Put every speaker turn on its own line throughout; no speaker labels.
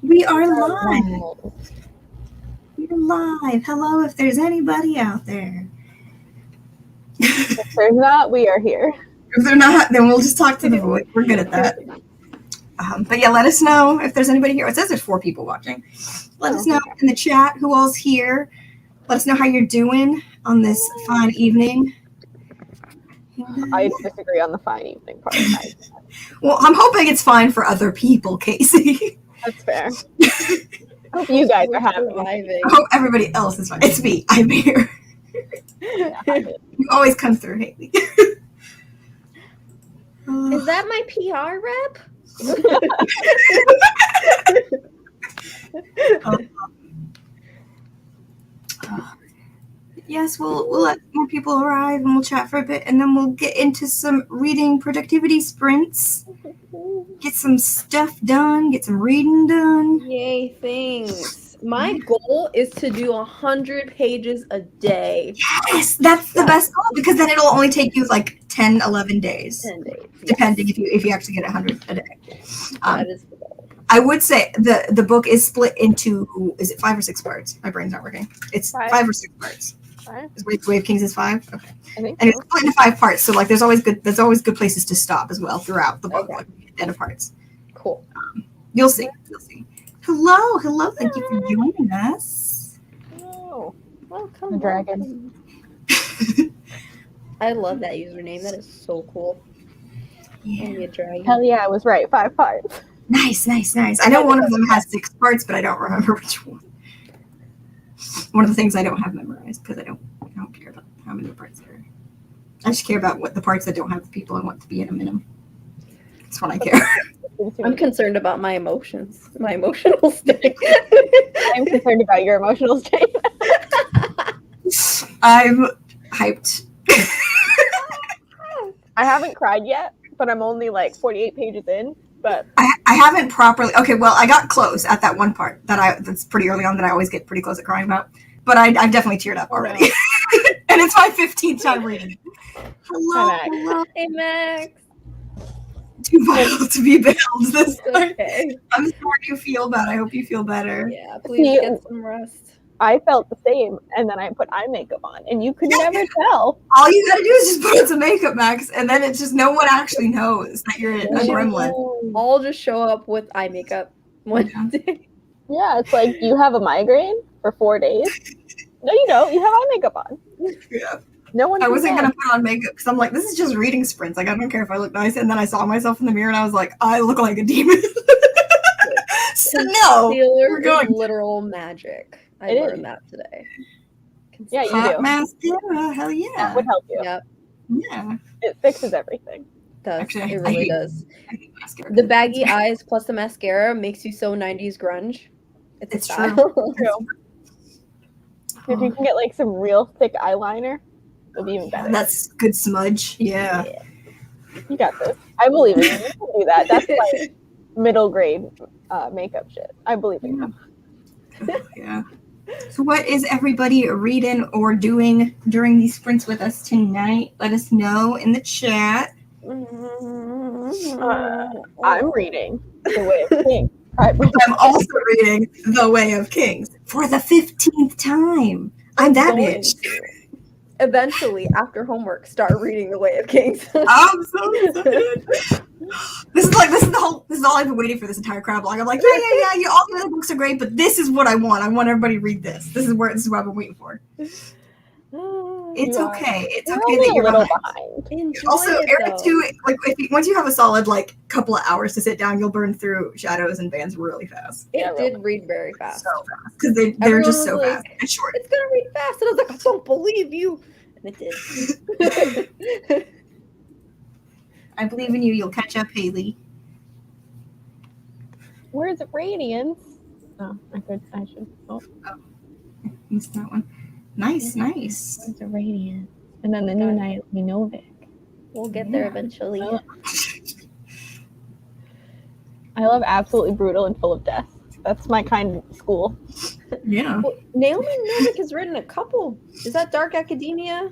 We are live. We're live. Hello, if there's anybody out there.
If there's not, we are here.
If they're not, then we'll just talk to the void. We're good at that. But yeah, let us know if there's anybody here. It says there's 4 people watching. Let us know in the chat who all's here. Let us know how you're doing on this fine evening.
I disagree on the fine evening part.
Well, I'm hoping it's fine for other people, Casey.
That's fair. I hope you guys are happy.
I hope everybody else is fine. It's me. I'm here. You always come through, Haley.
Is that my PR rep?
Yes, we'll let more people arrive and we'll chat for a bit, and then we'll get into some reading productivity sprints. Get some stuff done, get some reading done.
Yay, thanks. My goal is to do 100 pages a day.
Yes, that's the best goal, because then it'll only take you like 10, 11 days.
10 days.
Depending if you actually get 100 a day.
That is the goal.
I would say the book is split into, is it 5 or 6 parts? My brain's not working. It's 5 or 6 parts.
5.
Way of Kings is 5? Okay.
I think
and it's split into 5 parts, so like there's always good places to stop as well throughout the book, like end of parts.
Cool.
You'll see. Hello, thank you for joining us.
Oh, welcome.
The dragon.
I love that username. That is so cool.
Yeah.
Dragon.
Hell yeah, I was right. 5 parts.
Nice. I know one of them has 6 parts, but I don't remember which one. One of the things I don't have memorized because I don't care about how many parts there are. I just care about what the parts that don't have the people I want to be in a minimum. That's what I care.
I'm concerned about my emotions, my emotional state.
I'm concerned about your emotional state.
I'm hyped.
I haven't cried yet, but I'm only like 48 pages in. But
I haven't properly. Okay, well, I got close at that one part that's pretty early on that I always get pretty close at crying about. But I've definitely teared up already, and it's my 15th time reading it. Hello.
Hey, Max.
Too vital to be bailed this time.
Okay.
I'm sorry you feel bad. I hope you feel better.
Yeah, please get some rest.
I felt the same, and then I put eye makeup on, and you could never tell.
All you gotta do is just put on some makeup, Max, and then it's just no one actually knows that you're a gremlin.
I'll just show up with eye makeup one day.
Yeah, it's like you have a migraine for 4 days. No, you don't. You have eye makeup on.
Yeah.
No one.
I wasn't gonna put on makeup because I'm like, this is just reading sprints. Like, I don't care if I look nice. And then I saw myself in the mirror and I was like, I look like a demon. So no, we're going
literal magic. I learned that today.
Yeah, you
hot
do.
Mascara, hell yeah.
That would help you.
Yep.
Yeah.
It fixes everything.
Actually,
it really does.
I hate mascara.
The baggy eyes plus the mascara makes you so 90s grunge. It's a
true.
style.
True. If you can get like some real thick eyeliner, it'll be even better.
That's good smudge. Yeah.
You got this. I believe in you. You can do that. That's like middle grade makeup shit. I believe in you.
Yeah. So what is everybody reading or doing during these sprints with us tonight? Let us know in the chat.
I'm reading The Way of Kings.
I'm also reading The Way of Kings for the 15th time. I'm that bitch.
Eventually, after homework, start reading The Way of Kings.
I'm so excited. This is all I've been waiting for this entire crowd blog. I'm like, yeah. All the other books are great, but this is what I want. I want everybody to read this. This is what I've been waiting for. It's okay. It's okay that you're behind. Also, Eric too. Like, once you have a solid like couple of hours to sit down, you'll burn through Shadows and Bands really fast.
It did read very fast.
So fast because they're just so fast and short.
It's gonna read fast, and I was like, I don't believe you, and it did.
I believe in you. You'll catch up, Haley.
Where's Radiance? Oh, I should. Oh,
missed that one. Nice.
Where's the Radiance? And then the new night, we know Vic.
We'll get there eventually.
I love absolutely brutal and full of death. That's my kind of school.
Yeah.
Well, Naomi Novik has written a couple. Is that Dark Academia?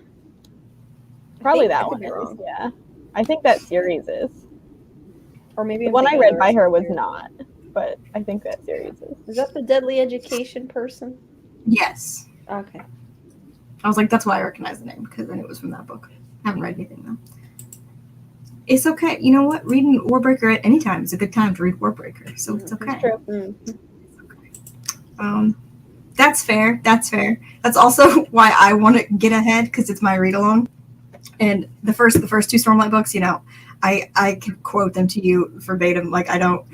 Probably that one is. Yeah. I think that series is.
Or maybe
the one I read by her was not. but I think that series is.
Is that the Deadly Education person?
Yes.
Okay.
I was like, that's why I recognize the name, because then it was from that book. I haven't read anything, though. It's okay. You know what? Reading Warbreaker at any time is a good time to read Warbreaker, so it's okay.
It's true.
Mm.
That's fair. That's fair. That's also why I want to get ahead, because it's my read alone. And the first two Stormlight books, you know, I can quote them to you verbatim. Like I don't,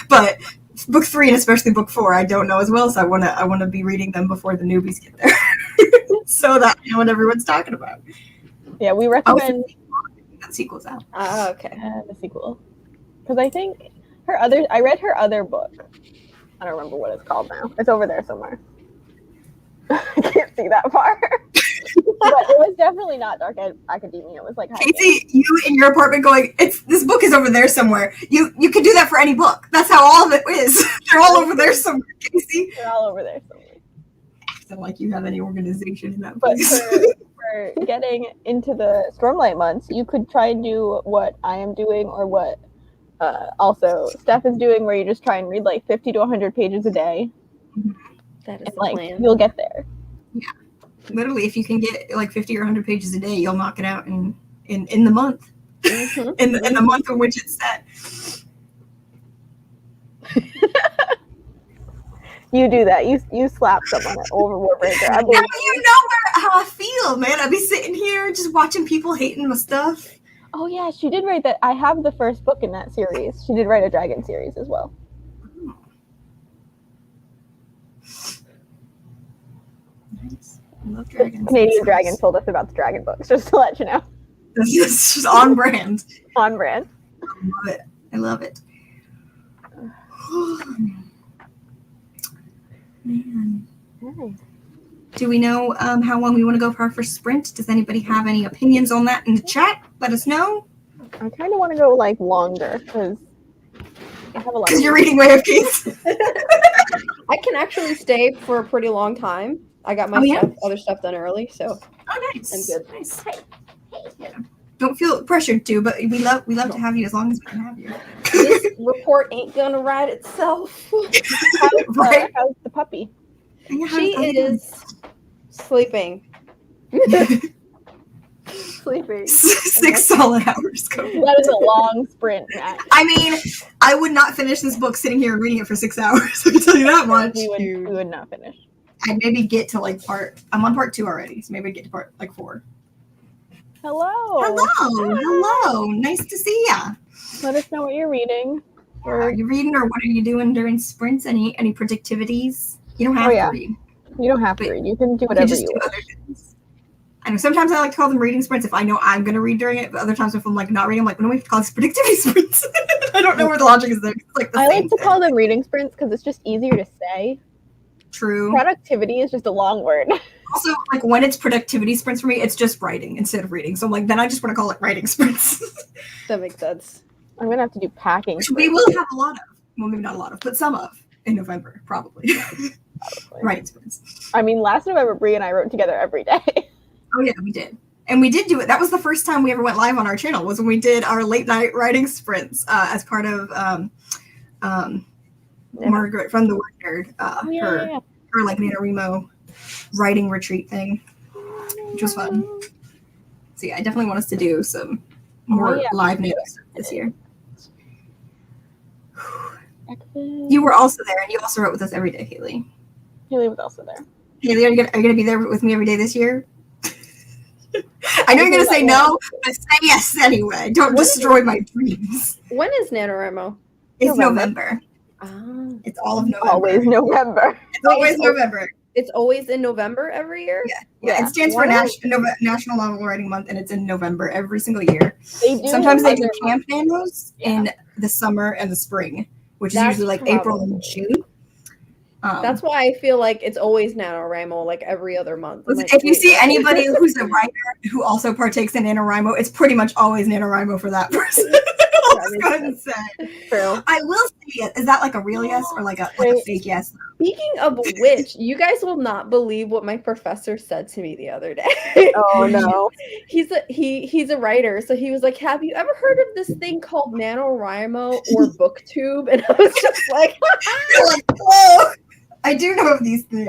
but book 3 and especially book 4, I don't know as well. So I want to be reading them before the newbies get there, so that I know what everyone's talking about.
Yeah, we recommend
that sequel's out.
Okay.
The sequel, because I think I read her other book. I don't remember what it's called now. It's over there somewhere. I can't see that far. But it was definitely not Dark Academia. It was like
Casey, you in your apartment going, this book is over there somewhere. You could do that for any book. That's how all of it is. They're all over there somewhere, Casey.
They're all over there somewhere.
It's not like you have any organization in that
But
place.
for getting into the Stormlight months, you could try and do what I am doing or what also Steph is doing, where you just try and read like 50 to 100 pages a day.
That is
And
the
like
plan.
you'll get there.
Yeah. Literally, if you can get like 50 or 100 pages a day, you'll knock it out in the month.
Mm-hmm.
in the month in which it's set.
You do that. You slap someone over Warbreaker. I
Now
believe.
you know how I feel, man. I'd be sitting here just watching people hating my stuff.
Oh yeah, she did write that. I have the first book in that series. She did write a dragon series as well.
Nice. I love dragons.
Canadian Dragon told us about the dragon books, just to let you know.
It's just on brand.
On brand.
I love it. Man.
Nice.
Do we know how long we want to go for our first sprint? Does anybody have any opinions on that in the chat? Let us know.
I kind of want to go like longer because I have a lot.
Because you're reading Way of Kings.
I can actually stay for a pretty long time. I got my other stuff done early, so
Oh, nice.
I'm good.
Nice. Yeah. Don't feel pressured to, but we love to have you as long as we can have you.
This report ain't gonna write itself.
Right?
How's the puppy?
She is sleeping.
Sleeping.
6 solid hours.
That is a long sprint, Matt.
I mean, I would not finish this book sitting here and reading it for 6 hours. I can tell you that much.
We would not finish.
I'd maybe get to like I'm on part 2 already, so maybe I'd get to part like 4.
Hello.
Hello. Nice to see ya.
Let us know what you're reading.
Are you reading, or what are you doing during sprints? Any productivities? You don't have to read.
You don't have to read. You can do whatever you
want. I know sometimes I like to call them reading sprints if I know I'm going to read during it, but other times if I'm like not reading, I'm like, when do we have to call this productivity sprints? I don't know where the logic is there. It's like the
I
same
like to
thing.
call them reading sprints because it's just easier to say.
True.
Productivity is just a long word.
Also, like when it's productivity sprints for me, it's just writing instead of reading. So like then I just want to call it writing sprints.
That makes sense.
I'm gonna have to do packing.
Which we will have a lot of. Well, maybe not a lot of, but some of in November, probably. Writing sprints.
I mean, last November, Brie and I wrote together every day.
Oh yeah, we did. And we did do it. That was the first time we ever went live on our channel, was when we did our late night writing sprints as part of Margaret from the Word Nerd, her like NaNoWriMo writing retreat thing, which was fun. So yeah, I definitely want us to do some more live native stuff this year. You were also there, and you also wrote with us every day, Haley.
Haley was also there.
Haley, are you gonna be there with me every day this year? I know you're gonna say no, but say yes anyway. Don't destroy my dreams.
When is NaNoWriMo?
It's November.
Oh.
It's all of November.
Always November.
It's always November.
It's always in November every year?
Yeah. It stands for National Novel Writing Month, and it's in November every single year. Sometimes they do camp nanos in the summer and the spring, which is usually like April and June.
That's why I feel like it's always NaNoWriMo, like every other month.
If you see anybody who's a writer who also partakes in NaNoWriMo, it's pretty much always NaNoWriMo for that person. was going to say.
True.
I will say it. Is that like a real yes or like a fake yes?
Speaking of which, you guys will not believe what my professor said to me the other day.
Oh no.
He's a writer, so he was like, "Have you ever heard of this thing called NaNoWriMo or BookTube?" And I was just like,
You're like, whoa! I do know of these things.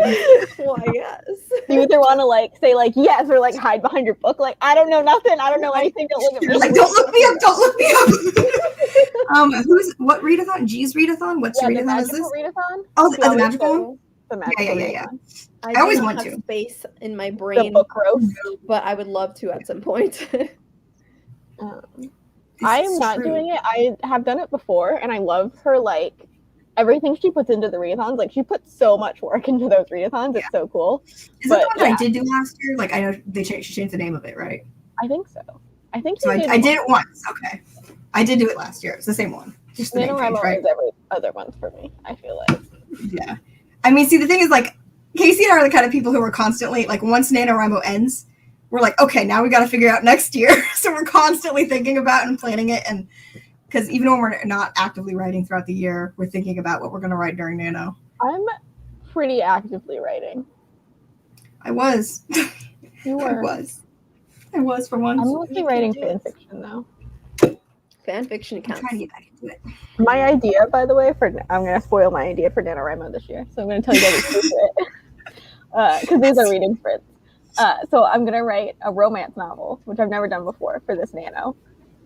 "Why, yes."
You either want to like say like yes or like hide behind your book. Like I don't know nothing. I don't know anything. Don't look at me.
You're like, don't look me up. Don't look me up. What readathon? G's readathon? What's your
the
readathon? Is this?
magical readathon.
Oh, the
always
magical
go
one?
The magical
Yeah.
readathon.
I
always
do
want
not have
to.
space in my
The
brain,
book roast.
but I would love to at some point.
I'm not doing it. I have done it before, and I love her like everything she puts into the readathons. Like she puts so much work into those readathons. It's so cool.
Is that the one that I did do last year? Like I know she changed the name of it, right?
I think so. I think
so. I did it once. Okay, I did do it last year. It's the same one. Just the name change, right?
Is every other one for me. I feel like.
Yeah, I mean, see, the thing is, like, Casey and I are the kind of people who are constantly like, once NaNoWriMo ends, we're like, okay, now we got to figure out next year. So we're constantly thinking about and planning it, and because even when we're not actively writing throughout the year, we're thinking about what we're going to write during Nano.
I'm pretty actively writing.
I was.
You were.
I was for once.
I'm mostly writing fan fiction though.
Fan fiction counts.
I'm trying to get back into it.
My idea, by the way, I'm going to spoil my idea for NaNoWriMo this year. So I'm going to tell you guys a secret. Because these are reading sprints. So I'm going to write a romance novel, which I've never done before for this Nano.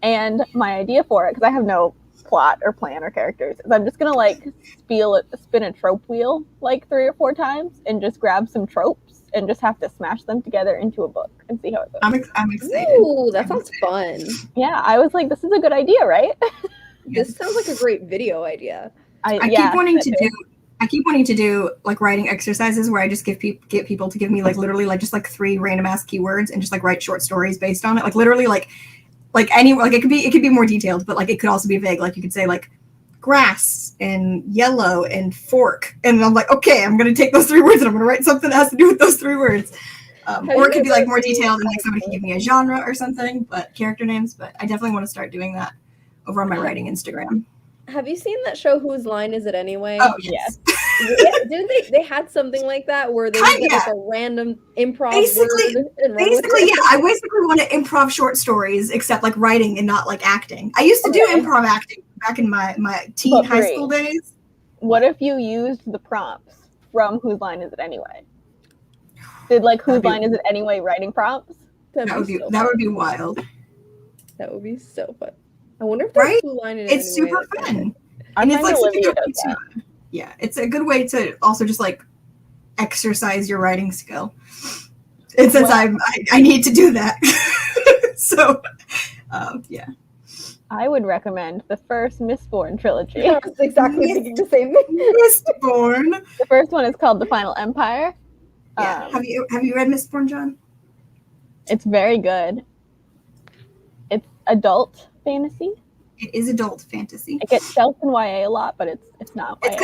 And my idea for it, because I have no plot or plan or characters, is I'm just going to like spin a trope wheel like 3 or 4 times and just grab some tropes and just have to smash them together into a book and see how it goes.
I'm excited.
Ooh, that sounds fun.
Yeah, I was like, this is a good idea, right?
This sounds like a great video idea.
I keep wanting to do like writing exercises where I just get people to give me like literally like just like 3 random ass keywords and just like write short stories based on it. Like literally like any like it could be more detailed, but like it could also be vague. Like you could say like grass and yellow and fork, and I'm like, okay, I'm gonna take those 3 words and I'm gonna write something that has to do with those 3 words. Or it could be like more detailed and like somebody can give me a genre or something, but character names. But I definitely want to start doing that over on my writing Instagram.
Have you seen that show Whose Line Is It Anyway?
Oh yes.
Didn't they had something like that where they would get like a random improv
basically,
word and run with
basically,
it?
yeah. I basically want to improv short stories, except like writing and not like acting. I used to do improv acting back in my teen high school days.
What if you used the prompts from Whose Line Is It Anyway? Did like Whose Line Is It Anyway writing prompts?
That would be wild.
That would be so fun. I wonder if there's Whose Line Is It
It's
Anyway
super fun.
And
it's like
Olivia does that.
Yeah, it's a good way to also just like exercise your writing skill. And since I need to do that, so yeah.
I would recommend the first Mistborn trilogy.
I was exactly thinking the same thing.
Mistborn.
The first one is called The Final Empire.
Yeah. Have you read Mistborn, John?
It's very good. It's adult fantasy.
It is adult fantasy.
It gets dealt in YA a lot, but it's not YA.
It's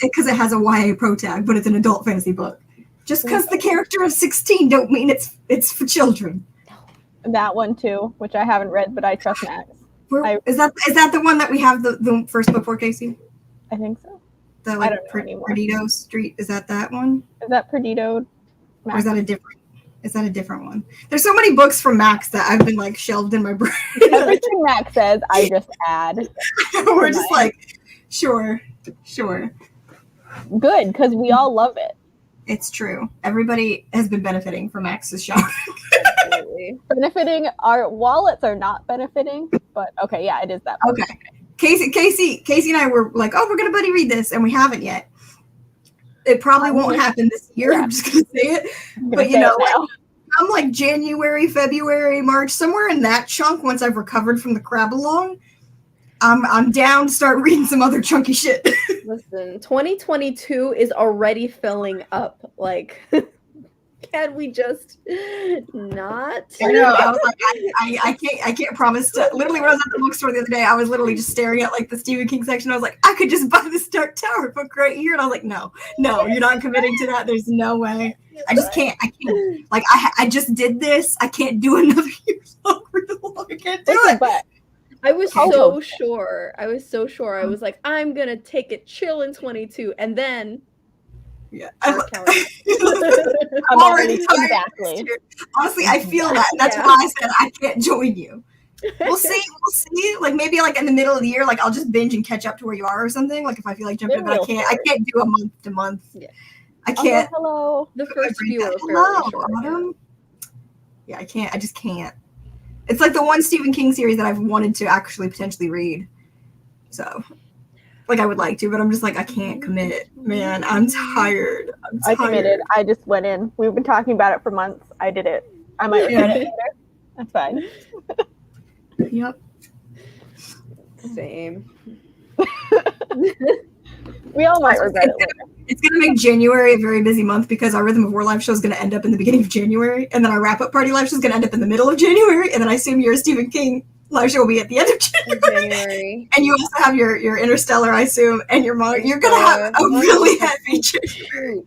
because it has a YA pro tag, but it's an adult fantasy book. Just because the character is 16 don't mean it's for children.
That one too, which I haven't read, but I trust Max.
Is that the one that we have the first book for, Casey?
I think so.
The
I don't know anymore.
Perdido Street, is that one?
Is that Perdido?
Or is that a different one? There's so many books from Max that I've been like shelved in my brain.
Everything Max says, I just add.
We're just like, sure.
Good, because we all love it.
It's true. Everybody has been benefiting from Max's shopping.
Absolutely.
Benefiting, our wallets are not benefiting, but okay, yeah, it is that much.
Okay. Casey and I were like, oh, we're gonna buddy read this, and we haven't yet. It probably won't happen this year. Yeah. I'm just gonna say it. But you know, I'm like January, February, March, somewhere in that chunk. Once I've recovered from the crab along, I'm down to start reading some other chunky shit.
Listen, 2022 is already filling up. Like, can we just not?
I know. I was like, I can't promise to. Literally, when I was at the bookstore the other day, I was literally just staring at like the Stephen King section. I was like, I could just buy this Dark Tower book right here, and I was like, no, you're not committing to that. There's no way. I just can't. I can't. Like, I just did this. I can't do another year long. I can't do it.
But
I was
I'll
so
post
sure. I was so sure. I was like, I'm gonna take it chill in 22, and then
Yeah.
Mark Kelly.
I'm already
tired
exactly.
this year. Honestly, I feel that. That's
Yeah.
why I said I can't join you. We'll see. We'll see. Like maybe like in the middle of the year, like I'll just binge and catch up to where you are or something. Like if I feel like jumping, but I can't do a month to month.
Yeah.
I can't.
Hello.
The first few are
Hello,
fairly short.
Autumn. Yeah, I can't. I just can't. It's like the one Stephen King series that I've wanted to actually potentially read. So, like I would like to, but I'm just like I can't commit. Man, I'm tired.
I committed. I just went in. We've been talking about it for months. I did it. I might regret it later. That's fine.
Yep.
Same.
We all might regret it later.
It's gonna make January a very busy month because our Rhythm of War live show is gonna end up in the beginning of January, and then our wrap up party live show is gonna end up in the middle of January, and then I assume your Stephen King live show will be at the end of January. And you also have your Interstellar, I assume, and your manga. You're gonna have a really heavy January.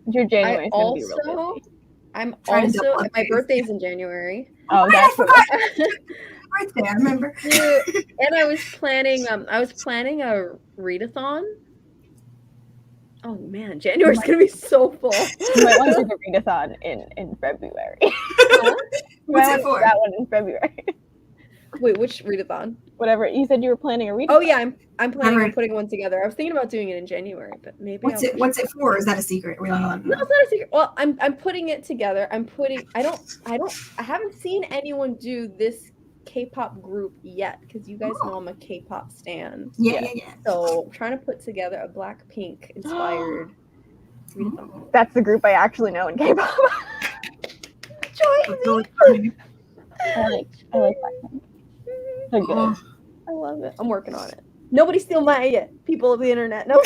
Your January is gonna be really busy.
I'm
Trying to
also
double
my
up
birthday's in January.
Oh, that's
I forgot. Birthday, I remember.
And I was planning a readathon. Oh man, January's gonna be so full.
You might want to do the readathon in February.
What's it for?
That one in February.
Wait, which readathon?
Whatever. You said you were planning a readathon.
Oh yeah, I'm planning on putting one together. I was thinking about doing it in January, but maybe
What's it for? Is that a secret? We don't know.
No, it's not a secret. Well, I'm putting it together. I haven't seen anyone do this K-pop group yet because you guys know I'm a K-pop stan.
Yeah.
So I'm trying to put together a Blackpink inspired readathon.
That's the group I actually know in K-pop.
Really
I like Blackpink. They're good.
I love it. I'm working on it. Nobody steal my people of the internet. No.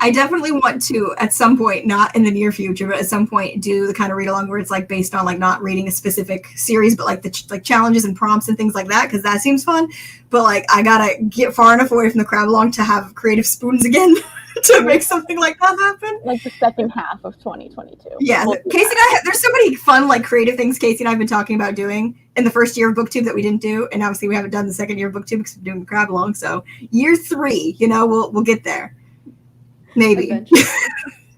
I definitely want to at some point, not in the near future, but at some point do the kind of read along where it's like based on like not reading a specific series, but like the challenges and prompts and things like that, because that seems fun. But like I gotta get far enough away from the crab along to have creative spoons again to make something like that happen.
Like the second half of 2022.
Yeah, Casey and I, there's so many fun like creative things Casey and I have been talking about doing in the first year of BookTube that we didn't do, and obviously we haven't done the second year of BookTube because we're doing the crab along. So year 3, we'll get there. Maybe.
Do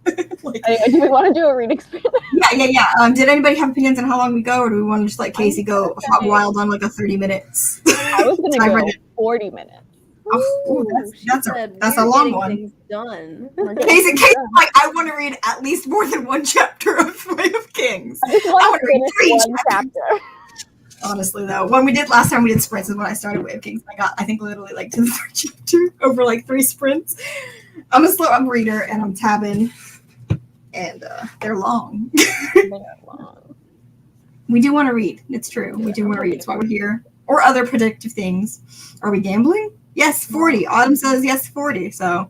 we want to do a read experience?
Yeah. Did anybody have opinions on how long we go, or do we want to just let Casey go hog wild on like a 30 minutes?
I was gonna go 40 minutes.
That's a long one.
Things done.
Casey, like I want to read at least more than one chapter of Way of Kings.
I want to read 3 chapters.
Honestly, though, when we did last time, we did sprints, and when I started Way of Kings, I got, I think, literally like to the 3rd chapter over like 3 sprints. I'm a slow up reader, and I'm tabbing, and they're long. We do want to read. It's true. We do want to read. It's why we're here. Or other predictive things. Are we gambling? Yes, 40. Autumn says yes, 40. So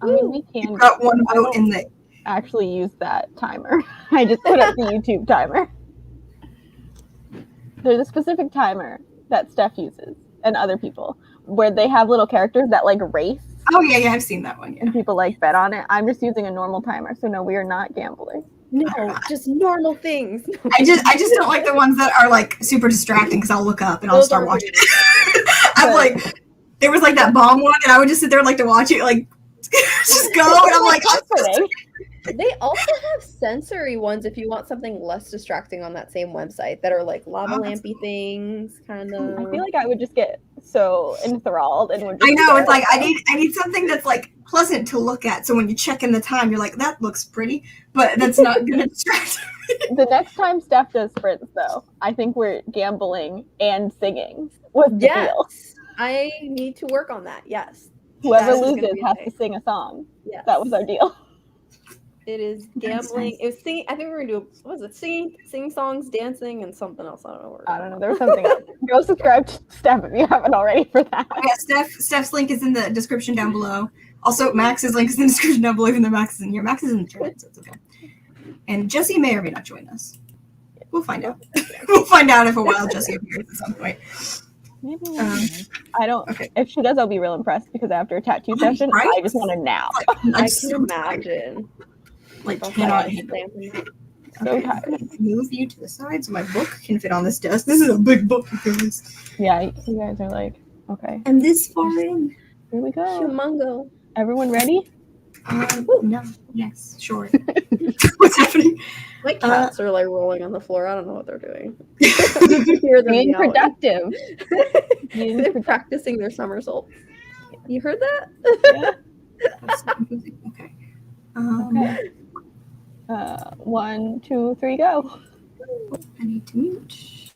I mean, we can.
You've got one vote in the.
Actually, use that timer. I just put up the YouTube timer. There's a specific timer that Steph uses and other people where they have little characters that like race.
Oh yeah, I've seen that one. Yeah.
And people like bet on it. I'm just using a normal timer, so no, we are not gambling.
No, just normal things.
I just don't like the ones that are like super distracting because I'll look up and I'll start watching. I'm like, there was like that bomb one, and I would just sit there and like to watch it, like just go, and I'm like,
They also have sensory ones if you want something less distracting on that same website that are like lava lampy things, kind of.
I feel like I would just get so enthralled and would.
I know it's like I need something that's like pleasant to look at. So when you check in the time, you're like, that looks pretty, but that's not gonna distract me.
The next time Steph does sprints, though, I think we're gambling and singing. What's the deal?
I need to work on that. Yes.
Whoever loses has to sing a song.
Yes.
That was our deal.
It is gambling. It was singing. I think we were gonna do. What was it? Singing songs, dancing, and something else. I don't know.
There was something else. Go subscribe to Steph if you haven't already for that.
Yeah, Steph's link is in the description down below. Also, Max's link is in the description down below, even though Max isn't here. Max is in the chat, so it's okay. And Jesse may or may not join us. We'll find out. We'll find out if a wild Jesse appears at some point.
Maybe I don't. Okay. If she does, I'll be real impressed because after a tattoo session,
right?
I just want to nap.
I can imagine.
Like, cannot handle.
So
Okay, I'm
tired.
gonna move you to the side so my book can fit on this desk. This is a big book, you guys.
Yeah, you guys are like, okay,
I'm this far in.
here we go.
Humongo.
Everyone ready?
No. Yes, sure. What's happening?
My cats are like rolling on the floor. I don't know what they're doing. You hear them
Being
meowing.
productive. Being
They're
productive.
practicing their somersaults. You heard that?
Yeah.
That's so confusing. Okay.
Okay. 1, 2, 3, go.
I need to mute.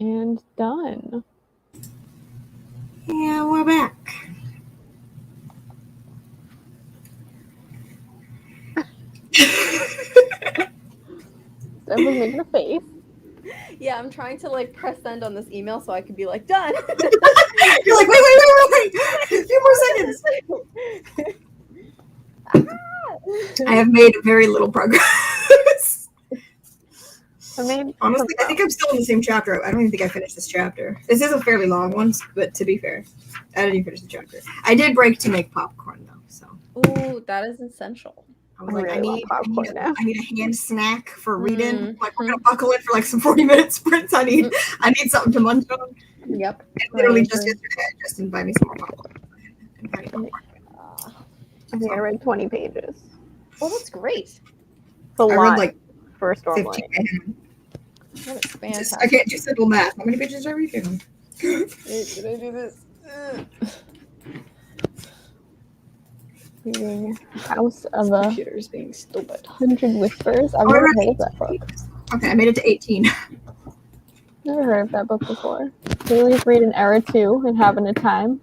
And done.
Yeah, we're back.
Steph was making a face.
Yeah, I'm trying to like press send on this email so I could be like done.
You're like, wait. A few more seconds. I have made very little progress. Honestly, I think I'm still in the same chapter. I don't even think I finished this chapter. This is a fairly long one, but to be fair, I didn't even finish the chapter. I did break to make popcorn though, so.
Ooh, that is essential.
I was like, I need a hand snack for reading. Like, we're gonna buckle in for like some 40-minute sprints. I need something to munch on.
Yep.
And literally just yesterday, Justin buy me some more popcorn.
I think I read 20 pages.
Oh, that's great.
It's a lot
read like
for a Stormlight.
15.
That is fantastic.
I can't do simple math. How many pages did I read?
Did I do this?
Reading House of a
Computer's being stupid.
100 Whispers. I've never heard of that book.
Okay, I made it to 18.
Never heard of that book before. Haley's reading Era 2 and having a time.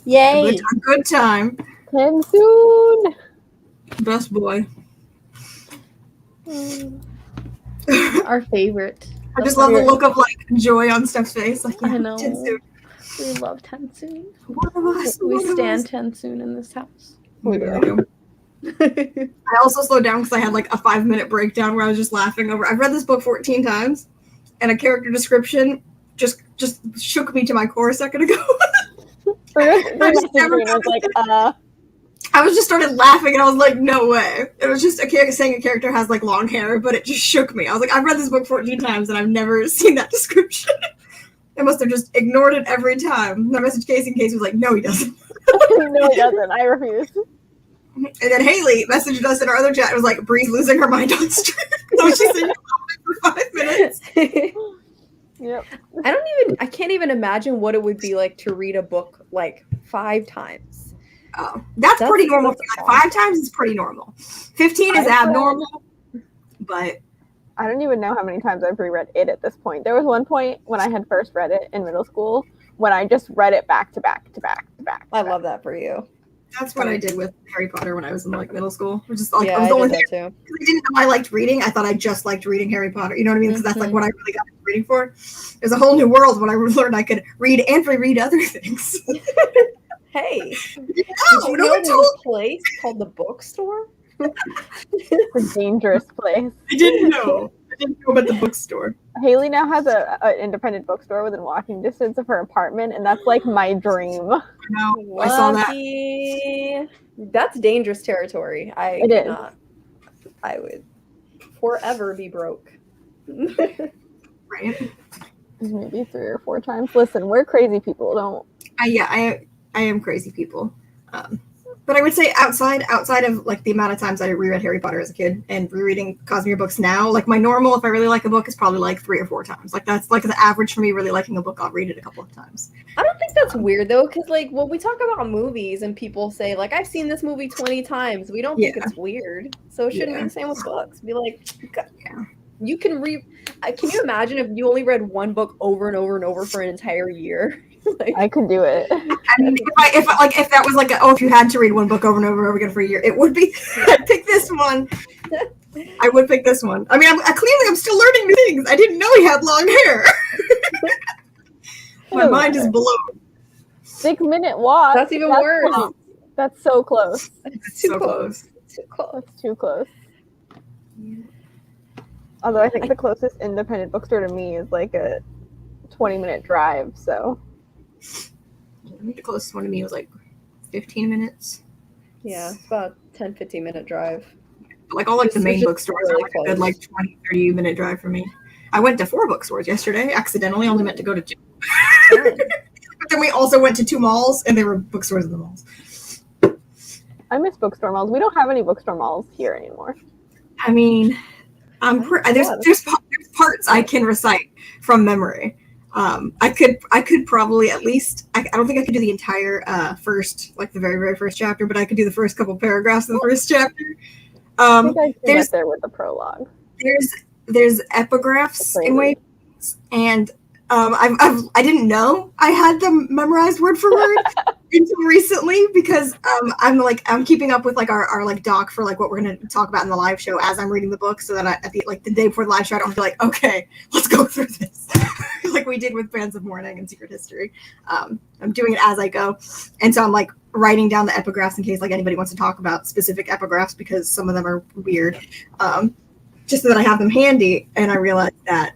Yay!
A good time.
Come soon!
Best boy.
Our favorite.
I just love the look of like joy on Steph's face. Like, yeah,
I know.
Tensoon.
We love Tensoon.
One of us.
We stand Tensoon in this house.
We do. I also slowed down because I had like a 5-minute breakdown where I was just laughing over. I've read this book 14 times, and a character description just shook me to my core a second ago. I was just started laughing, and I was like, no way. It was just saying a character has like long hair, but it just shook me. I was like, I've read this book 14 times, and I've never seen that description. I must have just ignored it every time. I messaged Casey, and Casey was like, no, he doesn't.
No, he doesn't. I refuse.
And then Haley messaged us in our other chat and was like, Bree's losing her mind on stream. So she said for 5 minutes.
Yep.
I can't even imagine what it would be like to read a book like 5 times.
Oh, that's pretty normal. Like 5 times is pretty normal. 15 is abnormal, but
I don't even know how many times I've reread it at this point. There was one point when I had first read it in middle school when I just read it back to back to back to back.
I love that for you.
That's what I did with Harry Potter when I was in like middle school. Which is like,
yeah,
I was the only
thing too.
Because I didn't know I liked reading. I thought I just liked reading Harry Potter. You know what I mean? Because that's like what I really got into reading for. There's a whole new world when I learned I could read and reread other things.
Hey,
did you know
there's a place called the bookstore?
It's a dangerous place.
I didn't know about the bookstore.
Haley now has an independent bookstore within walking distance of her apartment, and that's like my dream.
No, I saw that.
That's dangerous territory. I would forever be broke.
Right?
Maybe 3 or 4 times. Listen, we're crazy people. Don't.
I am crazy people. But I would say outside of like the amount of times I reread Harry Potter as a kid and rereading Cosmere books now, like my normal, if I really like a book, is probably like 3 or 4 times. Like that's like the average for me. Really liking a book, I'll read it a couple of times.
I don't think that's weird though, because like when we talk about movies and people say like I've seen this movie 20 times, we don't think it's weird. So it shouldn't be the same with books. Be like, you can read. Can you imagine if you only read one book over and over and over for an entire year? Like,
I could do it.
I mean, if that was like, if you had to read one book over and over and over again for a year, it would be. I'd pick this one. I would pick this one. I mean, I'm still learning new things. I didn't know he had long hair. My mind is blown.
6-minute walk.
That's even worse.
Close. That's so close.
It's so close.
Too close.
That's too close. Although I think the closest independent bookstore to me is like a 20-minute drive, so.
I think the closest one to me was like 15 minutes.
Yeah, it's about 10-15 minute drive.
Like all like the main bookstores are like a good like 20-30 minute drive for me. I went to 4 bookstores yesterday, accidentally, only meant to go to 2. But then we also went to 2 malls, and there were bookstores in the malls.
I miss bookstore malls. We don't have any bookstore malls here anymore.
I mean, there's parts I can recite from memory. I could probably at least, I don't think I could do the entire first, like the very, very first chapter, but I could do the first couple paragraphs of the first chapter.
I think I can get there with the prologue.
There's epigraphs in ways, and I didn't know I had them memorized word for word until recently because I'm keeping up with like our like doc for like what we're gonna talk about in the live show as I'm reading the book, so that at the day before the live show I don't feel like, okay, let's go through this like we did with Fans of Mourning and Secret History. I'm doing it as I go, and so I'm like writing down the epigraphs in case like anybody wants to talk about specific epigraphs because some of them are weird, just so that I have them handy. And I realized that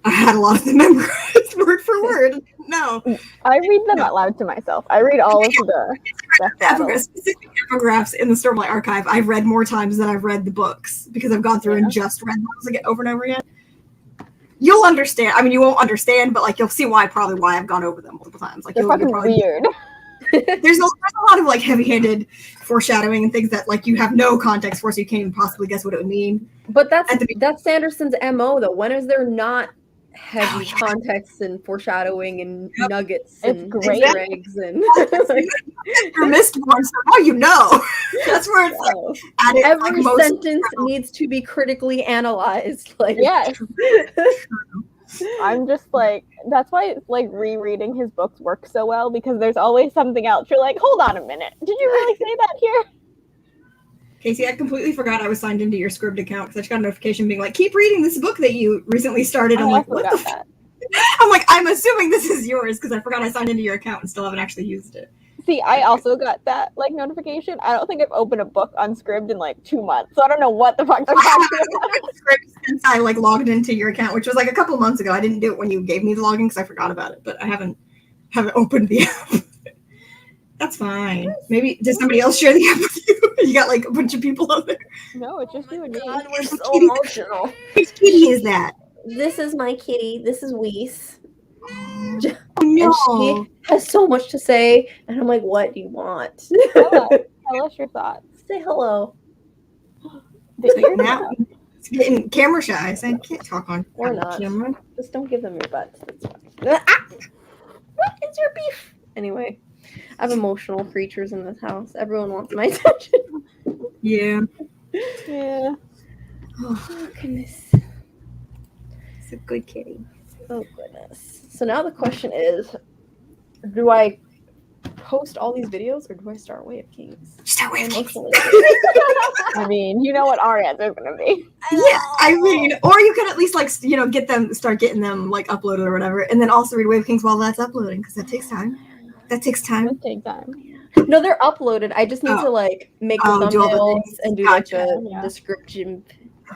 I had a lot of them memorized word for word. No,
I read them out loud to myself. I read all of the
specific epigraphs in the Stormlight Archive. I've read more times than I've read the books because I've gone through and just read those again over and over again. You'll understand. I mean, you won't understand, but like you'll see why I've gone over them multiple times. Like
they're fucking weird.
There's a lot of like heavy-handed foreshadowing and things that like you have no context for, so you can't even possibly guess what it would mean.
But that's Sanderson's MO though. When is there not heavy context and foreshadowing and nuggets and Easter eggs and
your Mistborn, so now you know. That's where it's like
every sentence needs to be critically analyzed. Like
yes. I'm just like, that's why like rereading his books works so well, because there's always something else. You're like, hold on a minute, did you really say that here?
Casey, I completely forgot I was signed into your Scribd account because I just got a notification being like, keep reading this book that you recently started. I'm like, what the I'm like, I'm assuming this is yours because I forgot I signed into your account and still haven't actually used it.
See, I also got that like notification. I don't think I've opened a book on Scribd in like 2 months, so I don't know what the fuck they're talking about.
Scribd since I like logged into your account, which was like a couple of months ago. I didn't do it when you gave me the login because I forgot about it, but I haven't opened the app. That's fine. Maybe does somebody else share the app with you? You got like a bunch of people on there.
No, it's just you and me.
God, we're so emotional.
Which kitty is that?
This is my kitty. This is Weiss.
No.
And she has so much to say, and I'm like, what do you want?
Tell us your thoughts.
Say hello.
Now it's getting camera shy, so I can't talk on camera.
Just don't give them your butts. That's fine. What is your beef? Anyway, I have emotional creatures in this house. Everyone wants my attention.
Yeah.
Yeah.
Oh goodness.
It's a good kitty.
Oh goodness. So now the question is, do I post all these videos or do I start Way of Kings?
Start Way of Kings.
I mean, you know what our answer is going to be.
Yeah, I mean, or you could at least like, start getting them like uploaded or whatever, and then also read Way of Kings while that's uploading because that takes time. That takes time.
It'll take time.
No, they're uploaded. I just need to like make the thumbnails and do like the description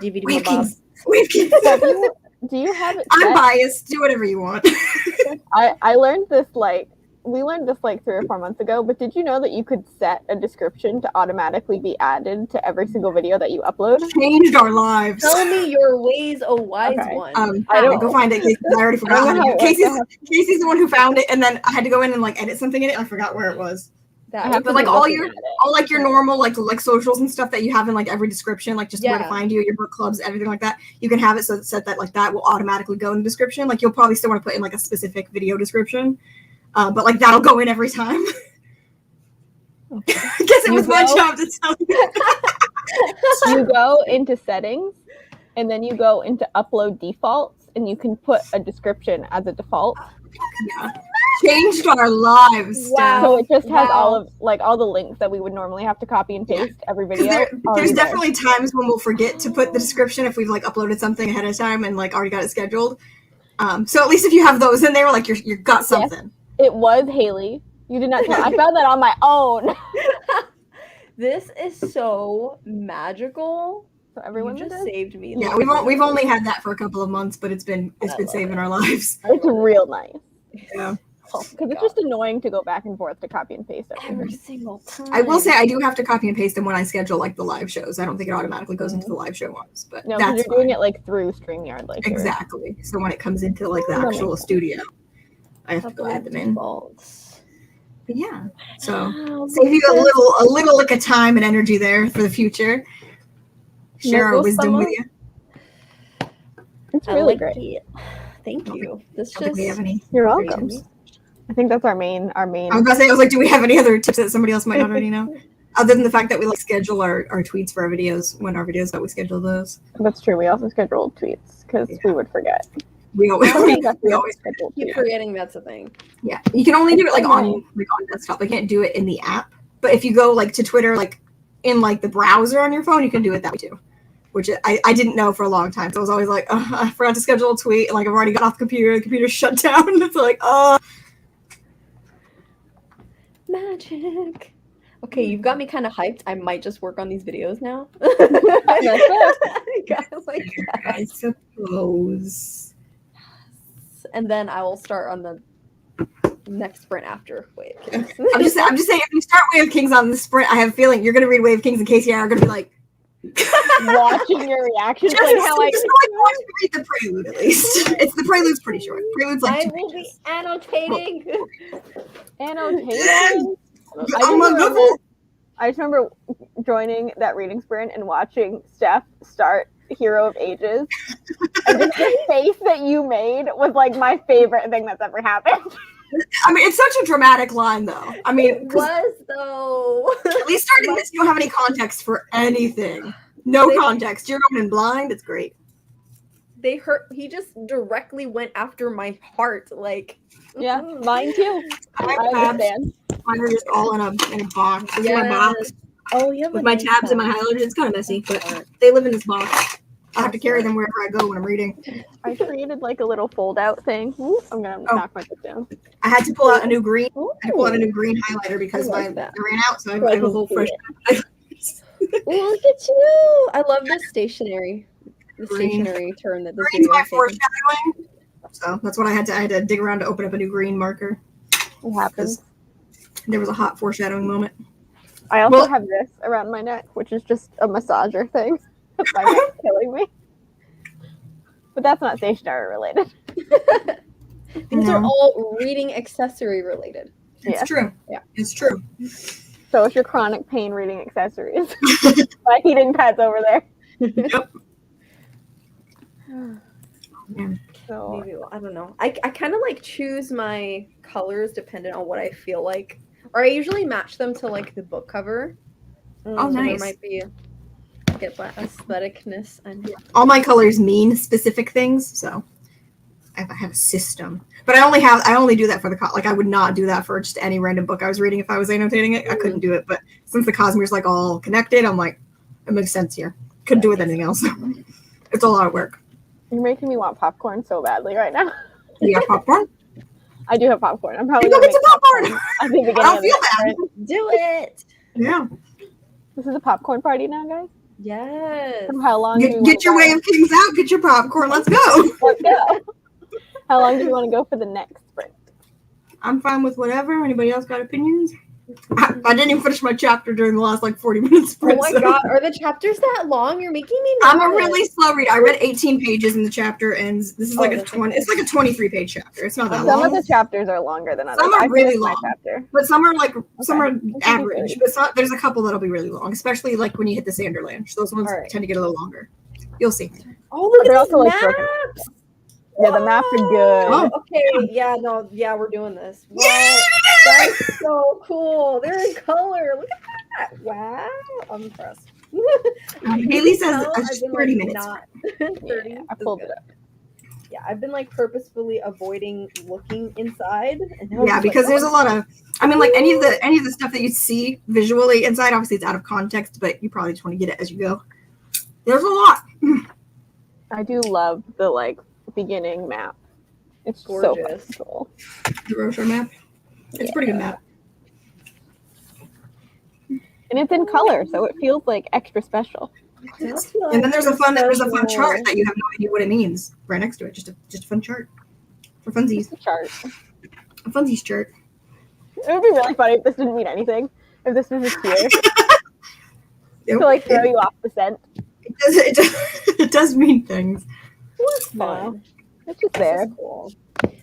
DVD.
Way of Kings. Way of Kings.
Do you have it?
I'm biased. Do whatever you want.
I learned this we learned this like 3 or 4 months ago, but did you know that you could set a description to automatically be added to every single video that you upload?
Changed our lives.
Tell me your ways, oh wise one.
I don't go find it. Casey, I already forgot how to do it. Casey's the one who found it, and then I had to go in and like edit something in it. I forgot where it was. But like all your normal like socials and stuff that you have in like every description, like just where to find you, your book clubs, everything like that, you can have it so it's set that like that will automatically go in the description. Like you'll probably still want to put in like a specific video description, but like that'll go in every time. Okay. I guess it was my job to tell you.
You go into settings, and then you go into upload defaults, and you can put a description as a default.
Yeah. Changed our lives.
Wow. So it just has all the links that we would normally have to copy and paste every video.
There's definitely times when we'll forget to put the description if we've like uploaded something ahead of time and like already got it scheduled. So at least if you have those in there, like you got something.
Yes, it was Haley. You did not tell. I found that on my own.
This is so magical.
So everyone
just saved me.
Yeah, we've only had that for a couple of months, but it's been saving our lives.
It's real nice.
Yeah.
Because it's just annoying to go back and forth to copy and paste
every single time.
I will say I do have to copy and paste them when I schedule like the live shows. I don't think it automatically goes into the live show ones, but
no, because you're doing it like through StreamYard, like
exactly. So when it comes into like the actual studio, I have to go add them in. But yeah, so save you a little like a time and energy there for the future. Share our wisdom with you.
It's really great.
Thank you.
You're welcome. I think that's our main.
I was about to say, I was like, do we have any other tips that somebody else might not already know? Other than the fact that we like schedule our tweets for our videos when our videos that we schedule those.
That's true. We also schedule tweets because we would forget.
We always,
Sometimes I
we
feel
always
scheduled
Keep
too.
forgetting that's a thing.
yeah. You can only do it like
Okay.
on desktop. I can't do it in the app. But if you go like to Twitter, like in like the browser on your phone, you can do it that way too. Which I didn't know for a long time. So I was always like, I forgot to schedule a tweet, and like I've already got off the computer's shut down. It's like,
Magic. Okay, you've got me kind of hyped. I might just work on these videos now. Guys, like that.
I suppose.
And then I will start on the next sprint after Wave Kings.
I'm just saying, if you start Wave Kings on the sprint, I have a feeling you're gonna read Wave Kings, and Casey and I are gonna be like
Watching your reactions,
just,
like how I
just like want to read the prelude at least. It's the prelude's pretty short. Prelude's like
I
2
will
pages.
be annotating.
annotation. I just remember joining that reading sprint and watching Steph start Hero of Ages. And just the face that you made was like my favorite thing that's ever happened.
I mean, it's such a dramatic line, though. I mean,
It was though.
at least starting this, you don't have any context for anything. No context. You're going in blind. It's great.
They hurt. He just directly went after my heart. Like,
Yeah, mine too.
I
I
have tabs.
understand.
Mine are just all in a box. This is my box
Oh, yeah.
with my tabs and my highlighters. It's kind of messy, but they live in this box. I have to carry them wherever I go when I'm reading.
I created like a little fold-out thing. Ooh, I'm gonna knock my book down.
I had to pull out a new green.
Ooh.
I had to pull out a new green highlighter because
I like
I
that.
ran out, so I have a whole fresh.
Look at you! I love this stationary. The
Green.
stationary turn that this
Green's
video
my
is taking.
foreshadowing, so that's what I had to dig around to open up a new green marker.
It happens.
There was a hot foreshadowing moment.
I also
Well-
have this around my neck, which is just a massager thing. My neck's killing me. But that's not stationery related.
These are
No.
all reading accessory related.
It's
Yeah.
true.
Yeah.
It's true.
So it's your chronic pain reading accessories. My heating pads over there.
Yep. Yeah.
So
Maybe, I don't know. I kind of like choose my colors dependent on what I feel like. Or I usually match them to like the book cover.
Oh,
So there
nice.
might be get that aestheticness and
All my colors mean specific things, so I have a system. But I only do that for the like I would not do that for just any random book I was reading if I was annotating it. I couldn't do it. But since the Cosmere's like all connected, I'm like, it makes sense here. Couldn't do it with anything else. It's a lot of work.
you're making me want popcorn so badly right now.
You got popcorn?
I do have popcorn. I'm probably
Go
gonna
get some
make
popcorn.
at the beginning
I don't
of
feel
the
bad.
sprint.
do it.
Yeah.
This is a popcorn party now, guys.
Yes.
From how long do you
Get your
wanna
Wave Kings out. Get your popcorn. Let's go.
go? Let's go. How long do you want to go for the next sprint?
I'm fine with whatever. Anybody else got opinions? I didn't even finish my chapter during the last like 40 minutes.
Oh my god, are the chapters that long? You're making me
I'm a
nervous.
really slow reader. I read 18 pages in the chapter, and this is like a
that's
20. It's like a 23-page chapter. It's not that
Some of
long,
the chapters are longer than others.
Some are
I
really
finished my
long.
chapter.
but some are like some are
Okay.
average. But there's a couple that'll be really long, especially like when you hit the Sanderland. Those ones
All right.
tend to get a little longer. You'll see.
Oh, look
They're
at
also
these
like
maps.
Yeah, the maps are good.
Oh.
Okay, yeah, we're doing this. What? That's so cool. They're in color. Look at that. Wow, I'm impressed.
Haley says
Tell I've
it's
been,
30
like,
minutes.
Not 30.
Yeah, I
is
pulled
good.
it up.
Yeah, I've been like purposefully avoiding looking inside. And now I'm
Yeah,
just
because
like,
there's a lot of. I mean, like any of the stuff that you see visually inside. Obviously, it's out of context, but you probably just want to get it as you go. There's a lot.
I do love the like beginning map. It's
Gorgeous.
so cool.
The Rocher map. It's a pretty good map.
And it's in color, so it feels like extra special.
And then there's a fun chart that you have no idea what it means right next to it. Just a fun chart for funsies.
It's a chart.
A funsies chart.
It would be really funny if this didn't mean anything. If this was just here
Yep.
to like throw you off the scent.
It does mean things.
What's
No.
fun?
It's just there.
Cool.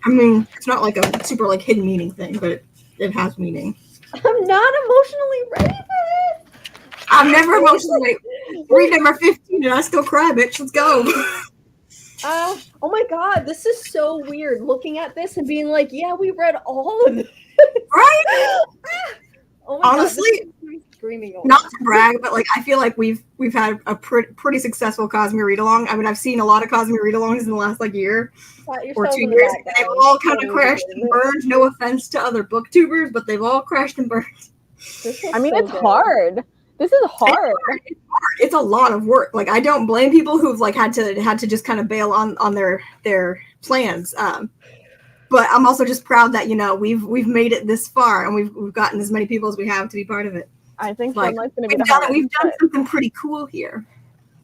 I mean, it's not like a super like hidden meaning thing, but it has meaning.
I'm not emotionally ready for this.
I'm never emotionally read number 15 and I still cry, bitch. Let's go.
Oh my god, this is so weird looking at this and being like, yeah, we read all of it.
Right?
Oh my
Honestly,
god, screaming.
Not to brag, but like I feel like we've had a pretty successful Cosmere read along. I mean, I've seen a lot of Cosmere read alongs in the last like year or 2 years. And they've all kind of crashed and burned. No offense to other booktubers, but they've all crashed and burned.
I mean, it's hard. This is hard.
It's a lot of work. Like I don't blame people who've like had to just kind of bail on their plans. But I'm also just proud that we've made it this far and we've gotten as many people as we have to be part of it.
I think
like,
Stormlight's going to be the hardest.
We've done something pretty cool here.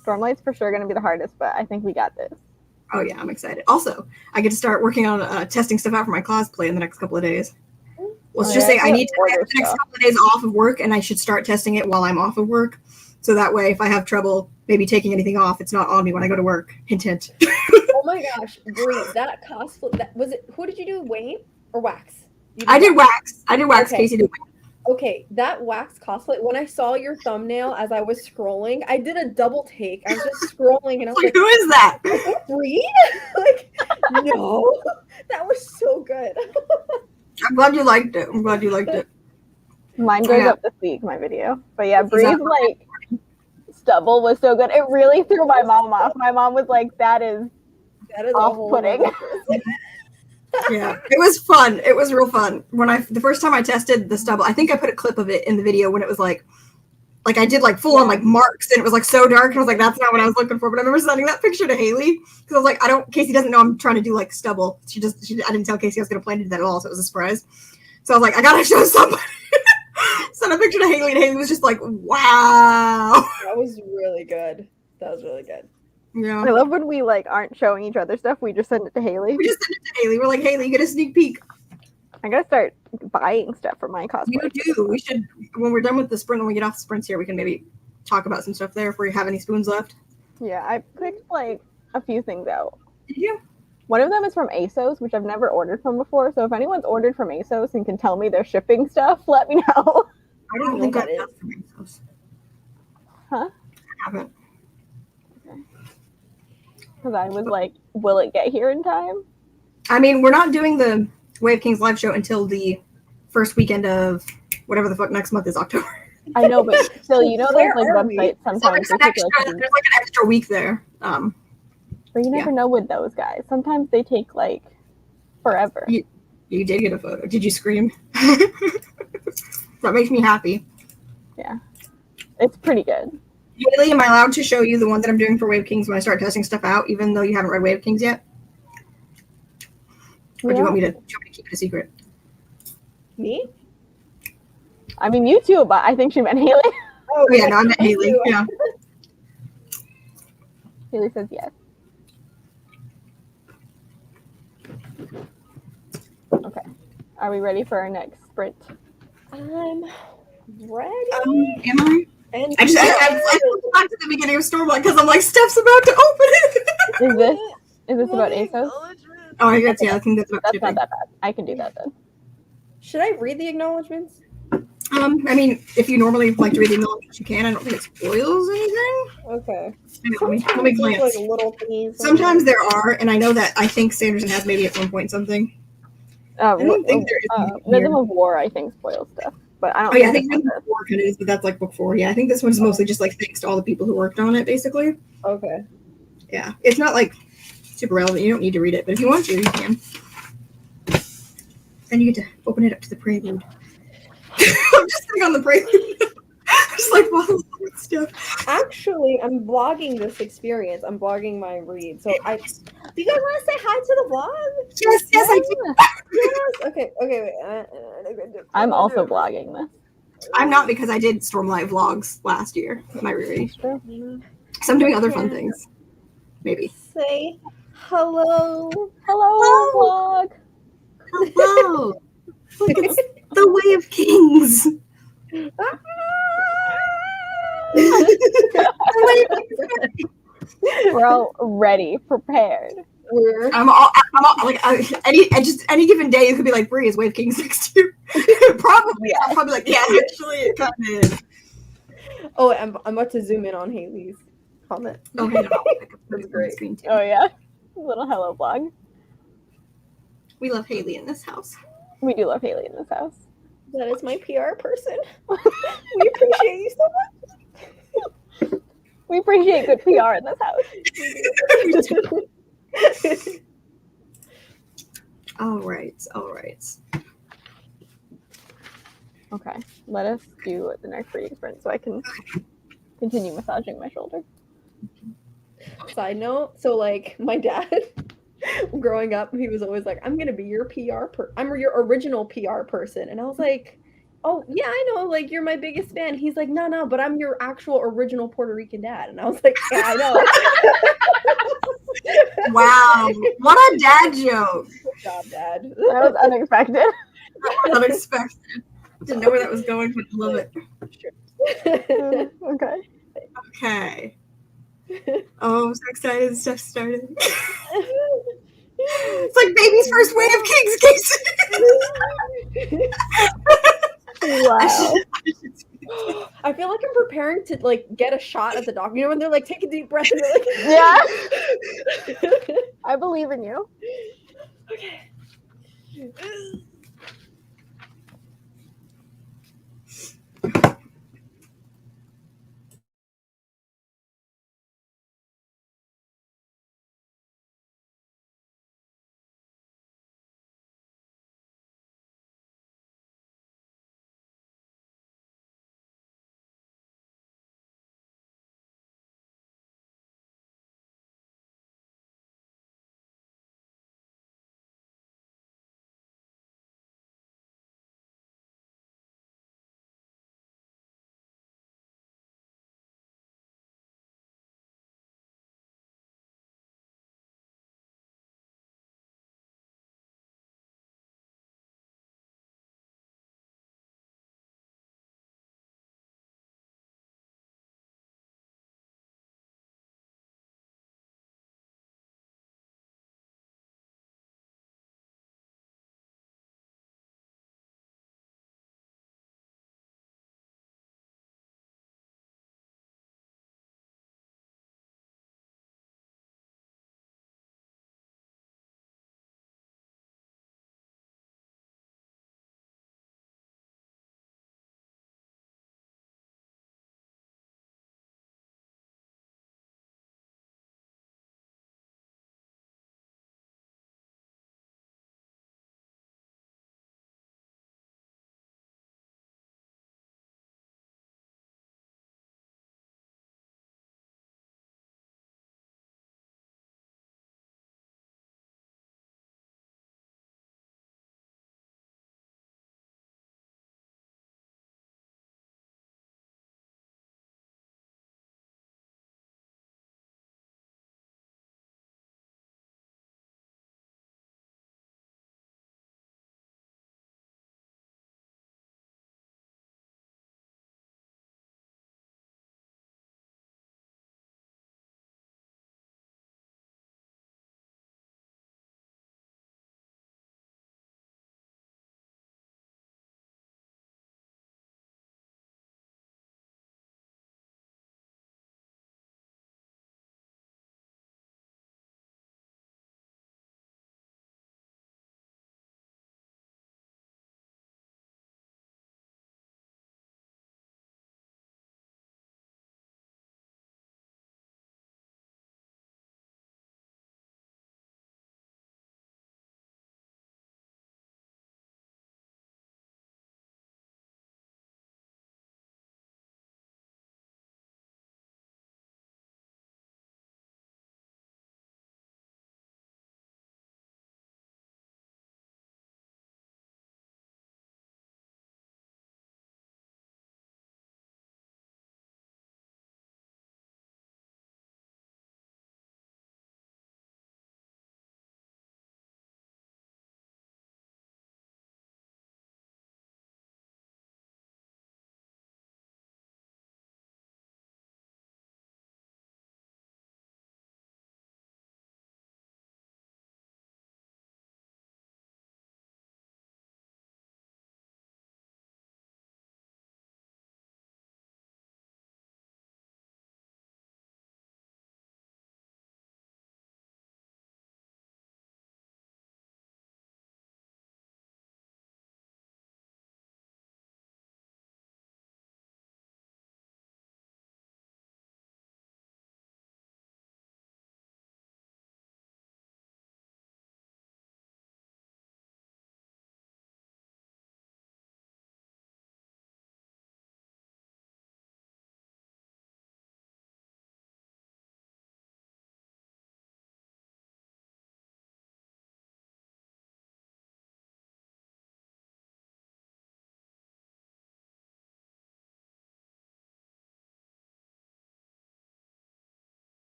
Stormlight's for sure going to be the hardest, but I think we got this.
Oh yeah, I'm excited. Also, I get to start working on testing stuff out for my cosplay in the next couple of days. Let's just say I need to have the next couple of days off of work, and I should start testing it while I'm off of work. So that way, if I have trouble maybe taking anything off, it's not on me when I go to work. Hint, hint.
Oh my gosh, Brie, that cosplay, was it, who did you do, Wayne or Wax?
I did Wax. Okay. Casey did Wayne.
Okay, that Wax cosplay, when I saw your thumbnail as I was scrolling, I did a double take. I was just scrolling and I was like,
who is that?
Brie? Like, no. That was so good.
I'm glad you liked it.
Mine goes up this week, my video. But yeah, Bree's like stubble was so good. It really threw my mom off. My mom was like, that is off-putting.
Yeah, it was fun. It was real fun. The first time I tested the stubble, I think I put a clip of it in the video when it was like I did like full on like marks and it was like so dark. And I was like, that's not what I was looking for. But I remember sending that picture to Haley because I was like, Casey doesn't know I'm trying to do like stubble. I didn't tell Casey I was going to plan to do that at all. So it was a surprise. So I was like, I got to show somebody. Sent a picture to Haley and Haley was just like, wow.
That was really good.
Yeah.
I love when we like aren't showing each other stuff. We just send it to Haley.
We're like, Haley, you get a sneak peek.
I gotta start buying stuff for my cosplay.
You do. We should, when we're done with the sprint, when we get off the sprints here, we can maybe talk about some stuff there if we have any spoons left.
Yeah, I picked like a few things out.
Did you?
One of them is from ASOS, which I've never ordered from before. So if anyone's ordered from ASOS and can tell me their shipping stuff, let me know.
I don't think I've done from ASOS.
Huh?
I haven't.
Because I was like, will it get here in time?
I mean, we're not doing the Way of Kings live show until the first weekend of whatever the fuck next month is, October.
I know, but still, there's like websites sometimes.
There's like an extra week there.
But you never know with those guys. Sometimes they take like forever.
You did get a photo. Did you scream? That makes me happy.
Yeah. It's pretty good.
Haley, am I allowed to show you the one that I'm doing for Wave Kings when I start testing stuff out, even though you haven't read Wave Kings yet? Or do you want me to keep it a secret?
Me?
I mean, you too, but I think she meant Haley.
Oh, yeah, no, I meant Haley. Yeah.
Haley says yes. Okay. Are we ready for our next sprint?
I'm ready.
Am I? I went back to the beginning of Stormlight because I'm like, Steph's about to open it.
Is this about ASOS?
Oh, I guess, yeah, I think that's about
That's not that bad. I can do that then.
Should I read the acknowledgements?
I mean, if you normally like to read the acknowledgements, you can. I don't think it spoils anything.
Okay.
Let me glance.
Like little things.
Sometimes there are, and I know that I think Sanderson has maybe at some point something. I don't think there is.
Rhythm of War, I think, spoils stuff. But I don't
I think Rhythm of War kind of is, but that's like book 4. Yeah, I think this one's mostly just like thanks to all the people who worked on it, basically.
Okay.
Yeah, it's not like super relevant. You don't need to read it, but if you want to, you can. Then you get to open it up to the prelude. I'm just sitting on the prelude. Just like follow stuff.
Actually, I'm blogging this experience. I'm blogging my read. So do you guys want to say hi to the vlog?
Yes, I do.
Yes. Okay, wait.
I'm also blogging this.
I'm not because I did Stormlight vlogs last year. My reread. So I'm doing other fun things. Maybe.
Say hello.
Hello, vlog.
Hello. Look, it's the Way of Kings.
We're all ready, prepared.
I'm all like any given day it could be like Brie is Wave Kings next to you. Probably. I'm probably like, yeah, actually it kind of is.
Oh, I'm about to zoom in on Haley's comment.
Okay, that's great.
Oh yeah. Little hello vlog.
We love Haley in this house.
We do love Haley in this house.
That is my PR person. We appreciate you so much.
We appreciate good PR in this house.
All right.
Okay, let us do the next reading sprint so I can continue massaging my shoulder.
Side note, so like my dad growing up, he was always like, I'm gonna be your I'm your original PR person. And I was like, oh yeah, I know, like you're my biggest fan. He's like, no, but I'm your actual original Puerto Rican dad. And I was like, yeah, I know.
Wow, what a dad joke.
Good job, Dad.
That was unexpected.
That was unexpected. Didn't know where that was going, but I love it.
Okay.
Okay. Oh, I'm so excited. Stuff started. It's like baby's first wave of King's Case.
Wow.
I feel like I'm preparing to like get a shot at the doctor. You know when they're like, take a deep breath and they're like,
Yeah. I believe in you.
Okay.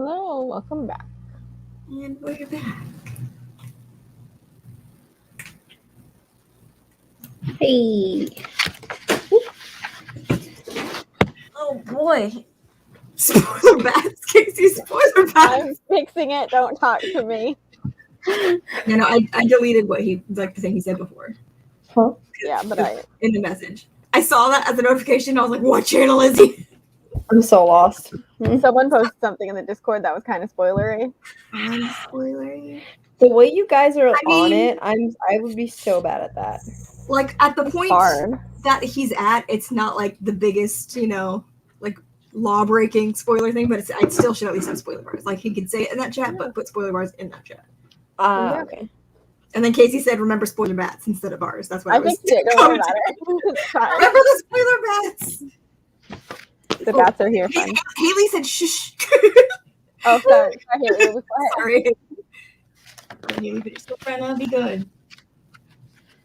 Hello, welcome back.
And we're back.
Hey.
Oh boy. Spoiler bats, Casey, spoiler bats.
I'm fixing it. Don't talk to me.
You know, I deleted what he like the thing he said before.
Huh?
Yeah, but I
in the message. I saw that as a notification. I was like, what channel is he?
I'm so lost.
someone posted something in the Discord that was kind of spoilery.
Spoilery.
The way you guys are
I
on
mean-
it, I would be so bad at that.
Like at the
It's
point
hard.
that he's at, it's not like the biggest, you know, like law-breaking spoiler thing, but I still should at least have spoiler bars. Like he could say it in that chat, but put spoiler bars in that chat.
Yeah.
Okay.
And then Casey said, "Remember spoiler bats instead of bars." That's why I was.
fixed it. Don't worry about it. It's fine.
Remember the spoiler bats.
The bats are here, friend.
Haley said, "Shh."
Oh, sorry. I hear you. Go ahead.
Sorry. Haley, but you're still trying to be good.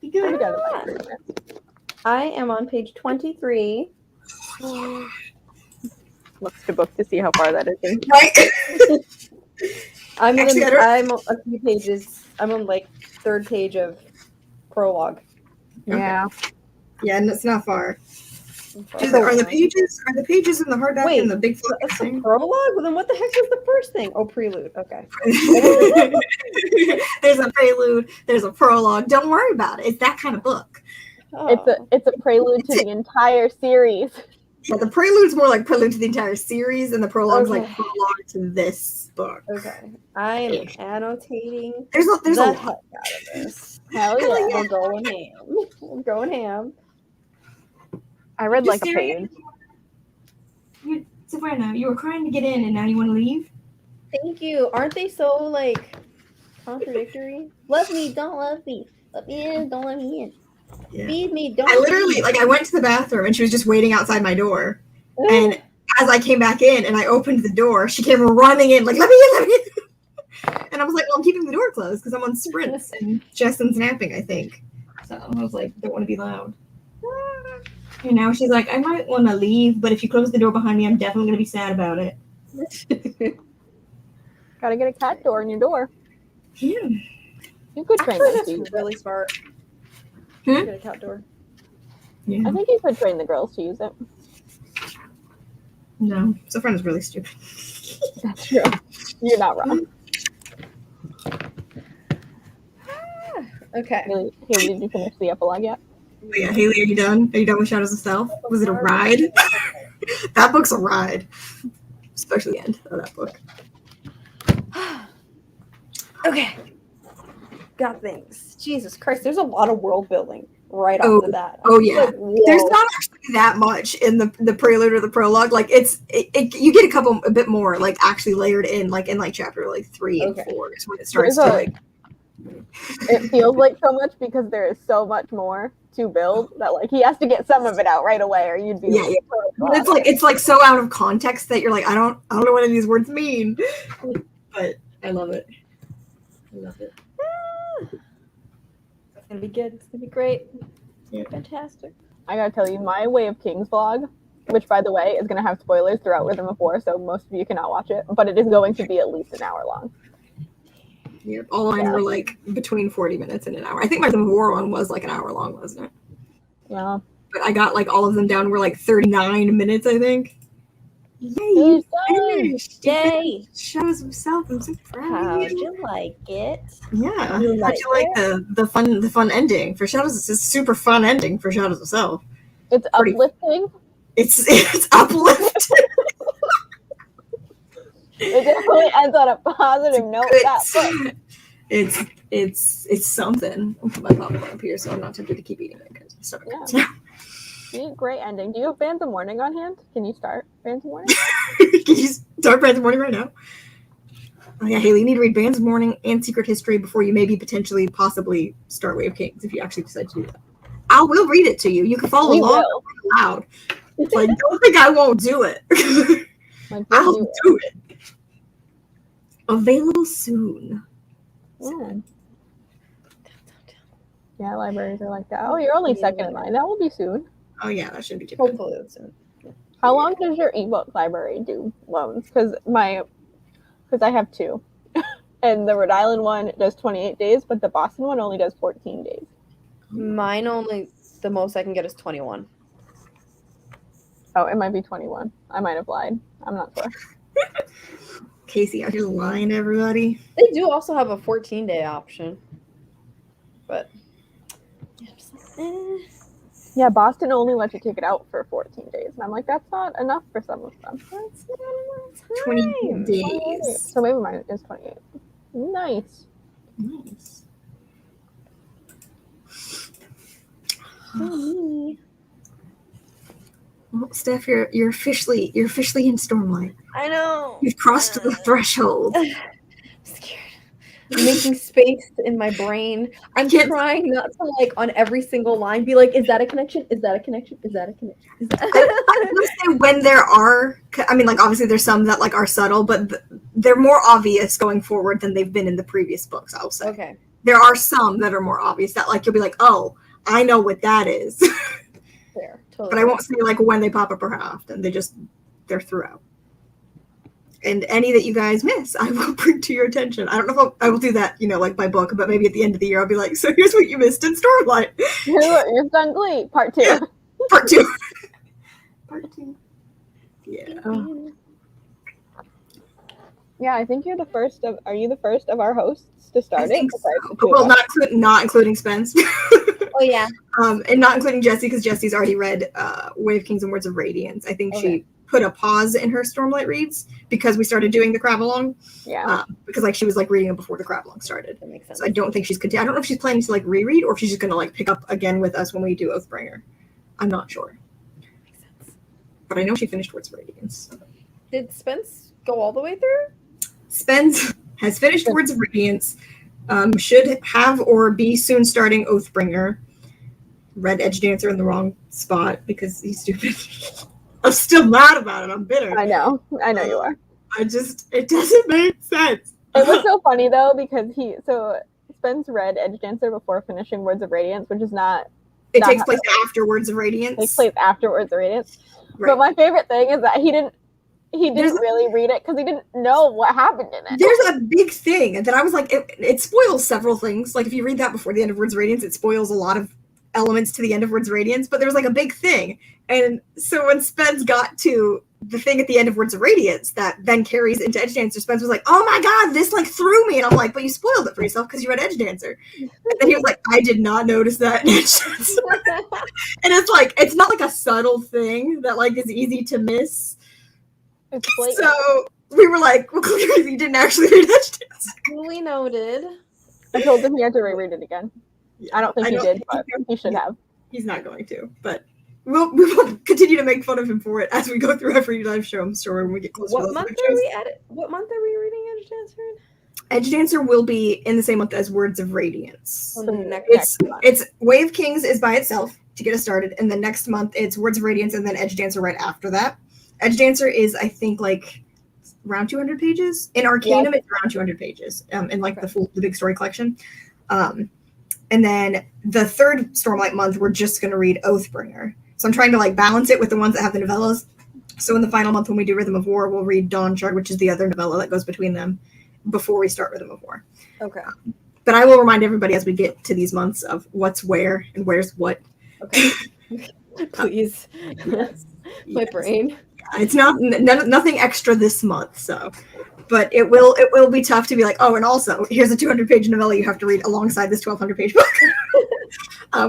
Be
We
good.
got it back in a minute.
I am on page 23.
Looks to book to see how far that is.
Right.
I'm
Actually, I don't-
I'm a few pages. I'm on like third page of prologue.
Yeah.
Yeah, and it's not far.
So-
Are the pages in the hardback
Wait,
and the big
That's the
thing?
prologue? Well, then what the heck was the first thing? Oh, prelude. Okay.
There's a prelude. There's a prologue. Don't worry about it. It's that kind of book.
Oh.
It's a prelude to the entire series.
Yeah, the prelude's more like prelude to the entire series, and the prologue's like
Okay.
prologue to this book.
Okay. I am annotating
There's
the
a
heck out of this.
Hell
Hell
yeah.
yeah.
We're going ham. We're going ham.
I read
Just
like a
staring
page.
Sabrina, you were crying to get in, and now you want to leave?
Thank you. Aren't they so like contradictory? Love me, don't love me. Let me in, don't let me in.
Yeah.
Feed me, don't.
I literally,
feed
like, I went to the bathroom, and she was just waiting outside my door.
me.
And as I came back in and I opened the door, she came running in, like, let me in, let me in. And I was like, well, I'm keeping the door closed because I'm on sprints and Justin's napping, I think. So I was like, don't want to be loud. And now she's like, I might want to leave, but if you close the door behind me, I'm definitely going to be sad about it.
Gotta get a cat door in your door.
Yeah.
You could train
Actually,
them to use
that's
it.
really smart.
Hmm?
Get a cat door.
Yeah.
I think you could train the girls to use it.
No. Sophrona's really stupid.
That's true. You're not wrong.
Okay.
Haley, did you finish the epilogue yet?
But yeah, Haley, are you done? Are you done with Shadows of Self? Was it a ride? That book's a ride. Especially the end of that book.
Okay. Got things. Jesus Christ, there's a lot of world building right off
Oh,
the bat.
oh, yeah.
Like, whoa.
There's not actually that much in the prelude or the prologue. Like you get a bit more like actually layered in like chapter like 3 and
Okay.
4 is when it starts
There's
to
a-
like
It feels like so much because there is so much more to build that like he has to get some of it out right away or you'd be
Yeah, yeah. But it's like so out of context that you're like, I don't know what any of these words mean. But I love it. I love it.
It's gonna be good. It's gonna be great.
Yeah.
Fantastic.
I gotta tell you, my Way of Kings vlog, which by the way is gonna have spoilers throughout Rhythm of War, so most of you cannot watch it, but it is going to be at least an hour long.
Yep. All mine were like between 40 minutes and an hour. I think my Rhythm of War one was like an hour long, wasn't it?
Yeah.
But I got like all of them down were like 39 minutes, I think. Yay,
He's
you
done.
finished. You
Yay.
finished Shadows of Self. I'm so proud of
How'd
you.
you like it?
Yeah.
You
How'd
like
you like the fun ending for Shadows? It's a super fun ending for Shadows of Self.
It's
Pretty-
uplifting.
It's uplifting.
It definitely ends on a positive note. That book.
It's something. I'll put my popcorn up here so I'm not tempted to keep eating it because I'm starving.
Great ending. Do you have Bands of Morning on hand? Can you start Bands of Morning?
Can you start Bands of Morning right now? Oh yeah, Haley, you need to read Bands of Morning and Secret History before you maybe potentially possibly start Way of Kings if you actually decide to do that. I will read it to you. You can follow
We
along
will.
loud. Like, don't think I won't do it.
Like,
I'll
we'll do
do it. Available soon.
it. Yeah, libraries are like that. Oh, you're only second in line. That will be soon.
Oh yeah, that shouldn't be too bad.
Hopefully that's soon.
How long does your ebook library do loans? Because my because I have two. And the Rhode Island one does 28 days, but the Boston one only does 14 days.
Mine only, the most I can get is 21.
Oh, it might be 21. I might have lied. I'm not sure.
Casey out here lying to everybody.
They do also have a 14-day option. But yeah, I'm just like,
Yeah, Boston only lets you take it out for 14 days. And I'm like, that's not enough for some of them.
That's not enough time.
20 days.
28. So maybe mine is 28. Nice.
Nice. Well, Steph, you're officially in Stormlight.
I know.
You've crossed the threshold.
I'm scared. I'm making space in my brain. I'm
Can't-
trying not to like on every single line be like, is that a connection? Is that a connection? Is that a connection? Is that
I would say when there are, I mean, like obviously there's some that like are subtle, but they're more obvious going forward than they've been in the previous books. I'll say.
Okay.
There are some that are more obvious that like you'll be like, oh, I know what that is,
Fair. Totally.
but I won't say like when they pop up or how often. They're throughout. And any that you guys miss, I will bring to your attention. I don't know if I will do that, like by book, but maybe at the end of the year I'll be like, so here's what you missed in Stormlight.
You've done Glee, part 2.
Yeah. Part 2. Part 2. Yeah.
Yeah, I think you're the first of. Are you the first of our hosts to start
I think
it?
so. Well, not including Spence.
Oh yeah.
And not including Jessie, because Jessie's already read Way of Kings and Words of Radiance. I think she put a pause in her Stormlight reads because we started doing the crab along.
Yeah.
Because like she was like reading it before the crab along started.
That makes sense.
So I don't think she's I don't know if she's planning to like reread or if she's just gonna like pick up again with us when we do Oathbringer. I'm not sure.
Makes sense.
But I know she finished Words of Radiance.
Did Spence go all the way through?
Spence has finished Words of Radiance. Should have or be soon starting Oathbringer. Read Edge Dancer in the wrong spot because he's stupid. I'm still mad about it. I'm bitter.
I know you are.
It doesn't make sense.
It was so funny though because Spence read Edge Dancer before finishing Words of Radiance, which is not.
It takes place after Words of Radiance.
Takes place after Words of Radiance.
Right.
But my favorite thing is that he didn't really read it because he didn't know what happened in it.
There's a big thing that I was like, it spoils several things. Like if you read that before the end of Words of Radiance, it spoils a lot of elements to the end of Words of Radiance, but there was like a big thing. And so when Spence got to the thing at the end of Words of Radiance that then carries into Edge Dancer, Spence was like, oh my god, this like threw me. And I'm like, but you spoiled it for yourself because you read Edge Dancer. And then he was like, I did not notice that in Edge Dancer. And it's like, it's not like a subtle thing that like is easy to miss. So we were like, well, clearly he didn't actually read Edge Dancer.
Duly noted.
I told him he had to reread it again.
Yeah,
I don't think he did, but he should have.
He's not going to, but we will continue to make fun of him for it as we go through every live show story when we get closer.
What month are we at? What month are we reading Edge Dancer in?
Edge Dancer will be in the same month as Words of Radiance.
Next month.
It's Way of Kings is by itself to get us started, and then next month it's Words of Radiance, and then Edge Dancer right after that. Edge Dancer is, I think, like around 200 pages. In Arcanum, it's around 200 pages. In like the big story collection. And then the third Stormlight month, we're just going to read Oathbringer. So I'm trying to like balance it with the ones that have the novellas. So in the final month when we do Rhythm of War, we'll read Dawnshard, which is the other novella that goes between them before we start Rhythm of War.
Okay.
But I will remind everybody as we get to these months of what's where and where's what.
Okay. Please. My brain.
It's nothing extra this month, so. But it will be tough to be like, oh, and also here's a 200-page novella you have to read alongside this 1,200-page book,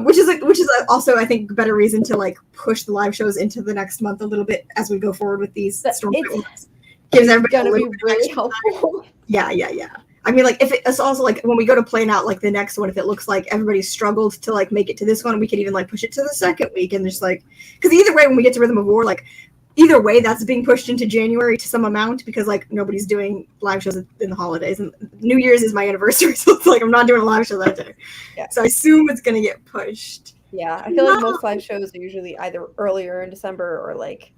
which is also I think a better reason to like push the live shows into the next month a little bit as we go forward with these Stormlight ones. Gives everybody
gonna be really helpful.
Yeah. I mean, like if it's also like when we go to plan out like the next one, if it looks like everybody's struggled to like make it to this one, we could even like push it to the second week and just like because either way when we get to Rhythm of War, like. Either way, that's being pushed into January to some amount because, like, nobody's doing live shows in the holidays. And New Year's is my anniversary, so it's like I'm not doing a live show that day. Yeah. So I assume it's going to get pushed.
Yeah, I feel like most live shows are usually either earlier in December or, like,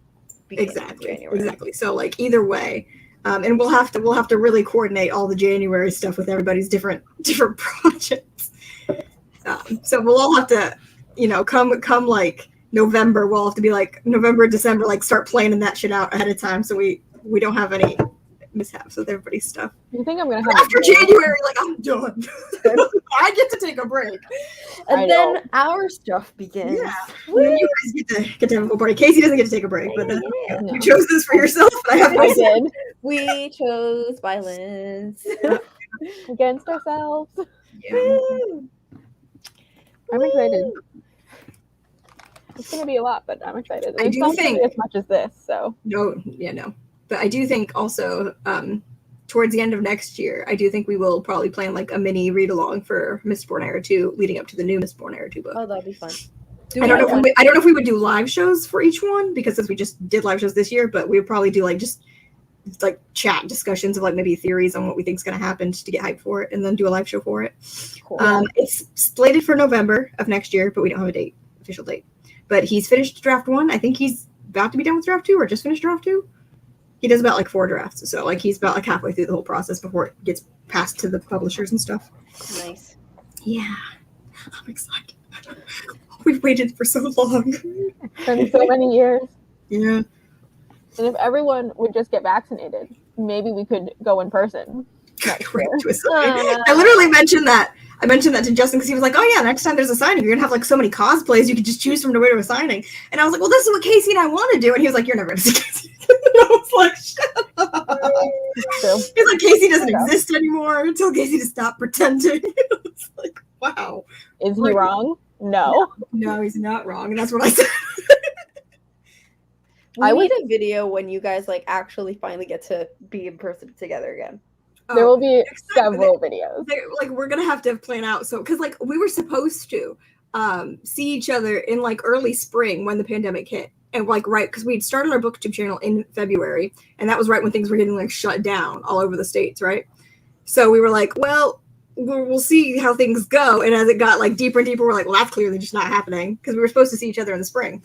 beginning of January. Exactly.
So, like, either way. And we'll have to really coordinate all the January stuff with everybody's different projects. So we'll all have to, come like, November, we'll have to be like November, December, like start planning that shit out ahead of time so we don't have any mishaps with everybody's stuff.
You think I'm gonna
But
have
after January, like I'm done. I get to take a break.
And then our stuff begins.
Yeah. And then you guys get to have a full party. Casey doesn't get to take a break, but then
No.
you chose this for yourself, and I have
I
my
did
We chose violence.
against ourselves.
Yeah.
I'm excited. It's gonna be a lot, but I'm excited.
I
It's
do
not gonna
think-
be as much as this, so
No. But I do think also towards the end of next year, I do think we will probably plan like a mini read along for Mistborn Era 2 leading up to the new Mistborn Era 2 book.
Oh, that'd be fun.
I don't know if we would do live shows for each one because since we just did live shows this year, but we would probably do like just like chat discussions of like maybe theories on what we think is going to happen just to get hyped for it, and then do a live show for it.
Cool.
It's slated for November of next year, but we don't have a official date. But he's finished draft 1. I think he's about to be done with draft 2 or just finished draft 2. He does about like 4 drafts, so like he's about like halfway through the whole process before it gets passed to the publishers and stuff.
Nice.
Yeah, I'm excited. We've waited for so long.
it's been so many years.
Yeah.
And if everyone would just get vaccinated, maybe we could go in person.
I literally mentioned that. I mentioned that to Justin because he was like, "Oh yeah, next time there's a signing, you're gonna have like so many cosplays. You could just choose from to wear to a signing." And I was like, "Well, this is what Casey and I want to do." And he was like, "You're never gonna see Casey." And I was like, "Shut up." He's like, "Casey doesn't exist anymore. Tell Casey to stop pretending." It's like, wow.
Is he wrong? No.
No, he's not wrong, and that's what I said.
I need a video when you guys like actually finally get to be in person together again.
There will be
next time,
several videos.
Like we're gonna have to plan out so because like we were supposed to see each other in like early spring when the pandemic hit, and like right because we'd started our booktube channel in February, and that was right when things were getting like shut down all over the states, right? So we were like, well, we'll see how things go, and as it got like deeper and deeper, we're like, well, that's clearly just not happening because we were supposed to see each other in the spring.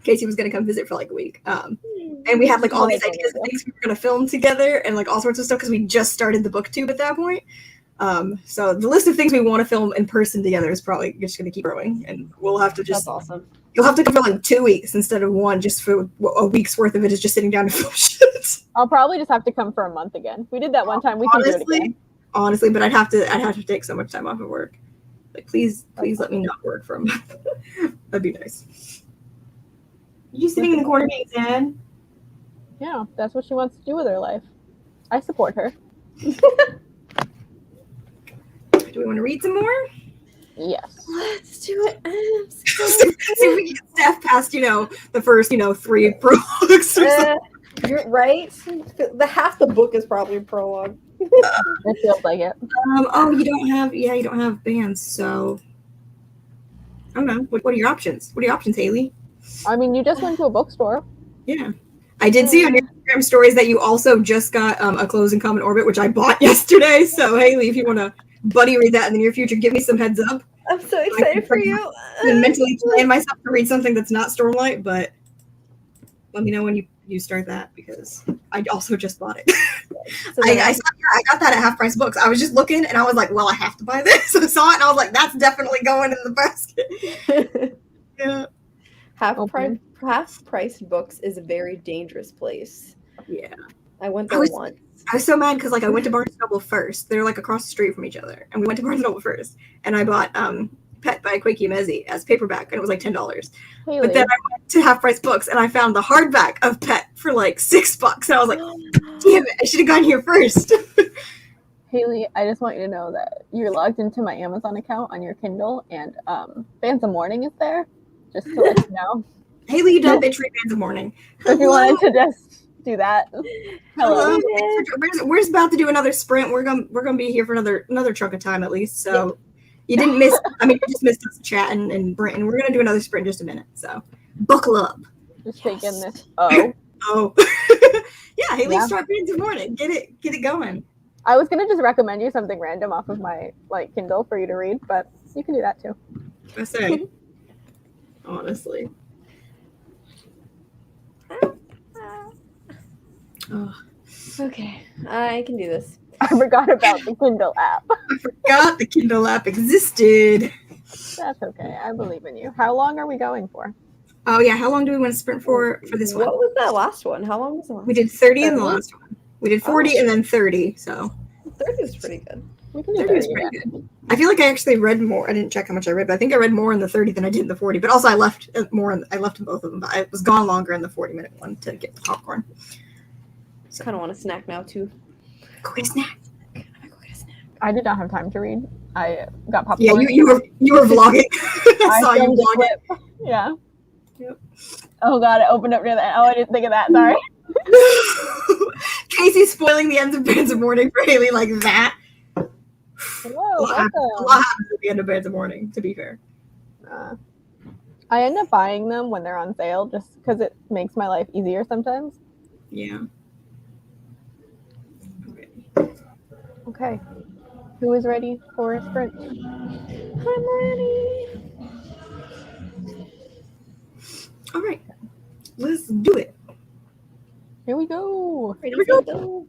Casey was going to come visit for like a week. And we had like all these ideas of things we were going to film together and like all sorts of stuff because we just started the booktube at that point. So the list of things we want to film in person together is probably just going to keep growing, and we'll have to just.
That's awesome.
You'll have to come for like 2 weeks instead of one, just for a week's worth of it is just sitting down to film shit.
I'll probably just have to come for a month again. We did that one time. We can do it again.
Honestly, but I'd have to take so much time off of work. Like, please let me not work for a month. That'd be nice. You sitting in the corner being sad?
Yeah, that's what she wants to do with her life. I support her.
Do we want to read some more?
Yes.
Let's do it.
See if we can step past, the first, 3 prologues or something.
You're right. The half the book is probably a prologue.
It feels like it.
You don't have bands, so I don't know. What are your options? What are your options, Haley?
I mean, you just went to a bookstore.
Yeah. I did see on your Instagram stories that you also just got a Closing Common Orbit, which I bought yesterday. So, Haley, if you want to buddy read that in the near future, give me some heads up.
I'm so excited for you.
I can mentally plan myself to read something that's not Stormlight, but let me know when you start that because I also just bought it.
So
I got that at Half Price Books. I was just looking and I was like, well, I have to buy this. So I saw it and I was like, that's definitely going in the basket. Yeah.
Half-priced books is a very dangerous place.
Yeah.
I went there once.
I was so mad because I went to Barnes & Noble first. They're like across the street from each other. And we went to Barnes & Noble first. And I bought Pet by Quakey Mezzi as paperback and it was like $10.
Haley.
But then I went to Half Price Books and I found the hardback of Pet for like $6. And I was like, damn it, I should have gone here first.
Haley, I just want you to know that you're logged into my Amazon account on your Kindle and Bands of Mourning is there. Just to let you know.
Haley, you don't bitch read Bands of Mourning.
So if you wanted to just do that. Hello.
We're just about to do another sprint. We're gonna be here for another chunk of time at least. So you didn't miss. I mean, you just missed us chatting and Brent, and we're gonna do another sprint in just a minute. So buckle up.
Just taking this. Oh.
Yeah, Haley, start Bands of Mourning. Get it going.
I was gonna just recommend you something random off of my Kindle for you to read, but you can do that too.
I say, honestly. Oh.
Okay, I can do this.
I forgot about the Kindle app.
I forgot the Kindle app existed.
That's okay. I believe in you. How long are we going for?
Oh yeah, how long do we want to sprint for this one?
What was that last one? How long was the last one?
We did 30 in the last one. We did 40 and then 30, so
30 is pretty good.
We can do
30 is
30
pretty
again.
good. I feel like I actually read more. I didn't check how much I read, but I think I read more in the 30 than I did in the 40. But also, I left more. I left in both of them. But I was gone longer in the 40-minute one to get the popcorn.
I kind of want a snack now too.
Go get a snack.
I did not have time to read. I got popcorn.
Yeah, you were vlogging. I saw you
filmed a
vlogging.
clip. Yeah.
Yep.
Oh god, it opened up near the end. Oh, I didn't think of that. Sorry.
Casey's spoiling the ends of Bands of Morning for Haley like that.
Hello,
A lot
welcome.
happens at the end of Bands of Morning, to be fair.
I end up buying them when they're on sale just because it makes my life easier sometimes.
Yeah.
Okay. Who is ready for a sprint?
I'm ready.
All right. Let's do it.
Here we go.
Ready,
we go.
set, go.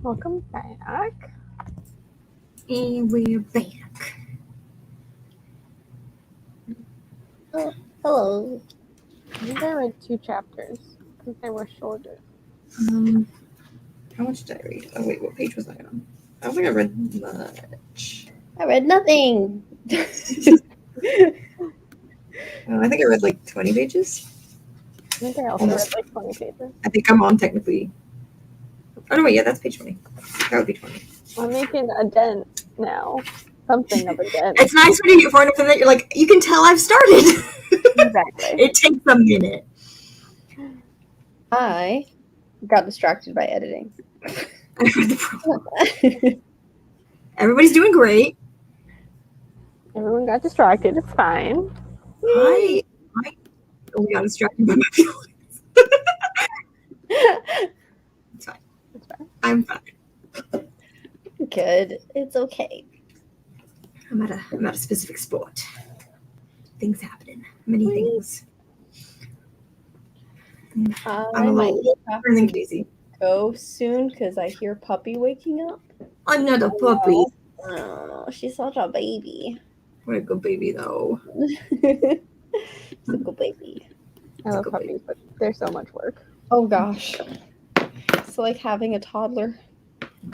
Welcome back.
And we're back.
Hello.
I think I read 2 chapters because they were shorter.
How much did I read? Oh wait, what page was I on? I don't think I read much.
I read nothing.
I think I read like 20 pages.
I think I also read like 20 pages.
I think I'm on technically. Oh no, wait, yeah, that's page 20. That would be 20.
I'm making a dent now. Something of a dent.
It's nice when you get far enough in that you're like, you can tell I've started.
Exactly.
It takes a minute.
I got distracted by editing.
Everybody's doing great.
Everyone got distracted. It's fine.
I only got distracted by my feelings. It's fine.
It's fine.
I'm fine.
Good. It's okay.
I'm at a specific spot. Things happening. Many things.
I
I'm a
might
little
have
turning
to
crazy.
go soon because I hear puppy waking up.
Another puppy.
Oh, she's such a baby.
What a good baby though.
She's a good baby.
I love puppies, but they're so much work.
Oh gosh. It's like having a toddler.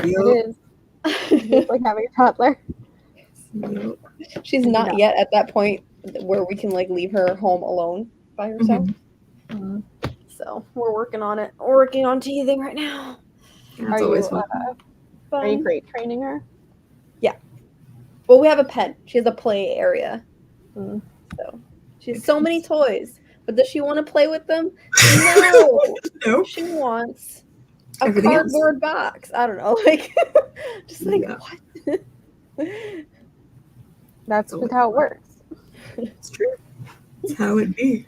It is. It's like having a toddler.
Yep.
She's not yet at that point where we can like leave her home alone by herself.
Mm-hmm.
So we're working on it. We're working on teething right now.
That's always fun.
Are you great training her?
Yeah. Well, we have a pen. She has a play area.
Mm.
So she has so many toys. But does she want to play with them? No.
No.
She wants a
Everything else.
cardboard box. I don't know. Like, just like,
Yeah.
what?
That's just how it works.
It's true. It's how it be.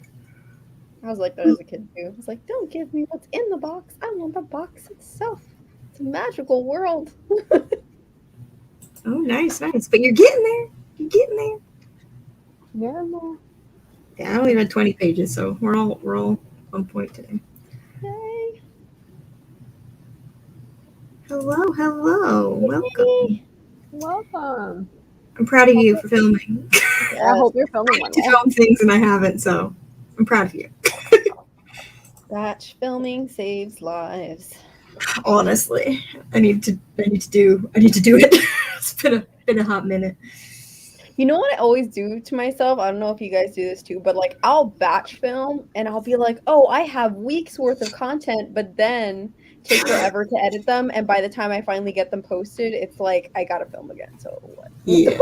I was like that as a kid too. I was like, don't give me what's in the box. I want the box itself. It's a magical world.
Oh, nice. But you're getting there. You're getting there.
Yeah, no.
Yeah, I only read 20 pages, so we're all on point today.
Yay.
Hello. Welcome.
Welcome.
I'm proud of you for filming.
I hope you're filming
I
one
need to
day.
film things and I haven't, so I'm proud of you.
Batch filming saves lives.
Honestly, I need to do it. It's been a hot minute.
You know what I always do to myself? I don't know if you guys do this too, but like I'll batch film and I'll be like, oh, I have weeks worth of content, but then take forever to edit them. And by the time I finally get them posted, it's like I gotta film again. So what?
Yeah.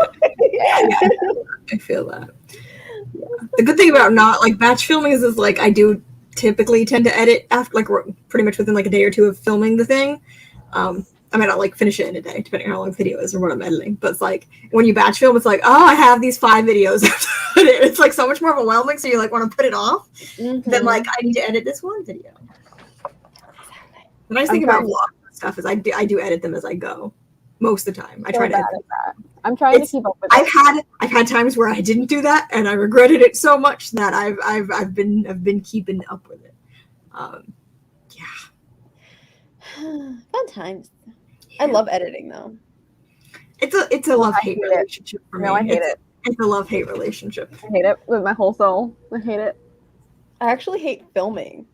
I feel that. Yeah. The good thing about not like batch filming is like I do typically tend to edit after like pretty much within like a day or two of filming the thing. I might not like finish it in a day, depending on how long the video is or what I'm editing. But it's like when you batch film, it's like, oh, I have these 5 videos. It's like so much more overwhelming. So you like want to put it off.
Mm-hmm.
Then like I need to edit this one video. The nice thing about vlogs and stuff is I do edit them as I go. Most of the time, I try to edit
that. I'm trying to keep up with it.
I've had times where I didn't do that, and I regretted it so much that I've been keeping up with it.
Fun times. I love editing though.
It's a love-hate relationship for me.
No, I hate it.
It's a love-hate relationship.
I hate it with my whole soul. I hate it.
I actually hate filming.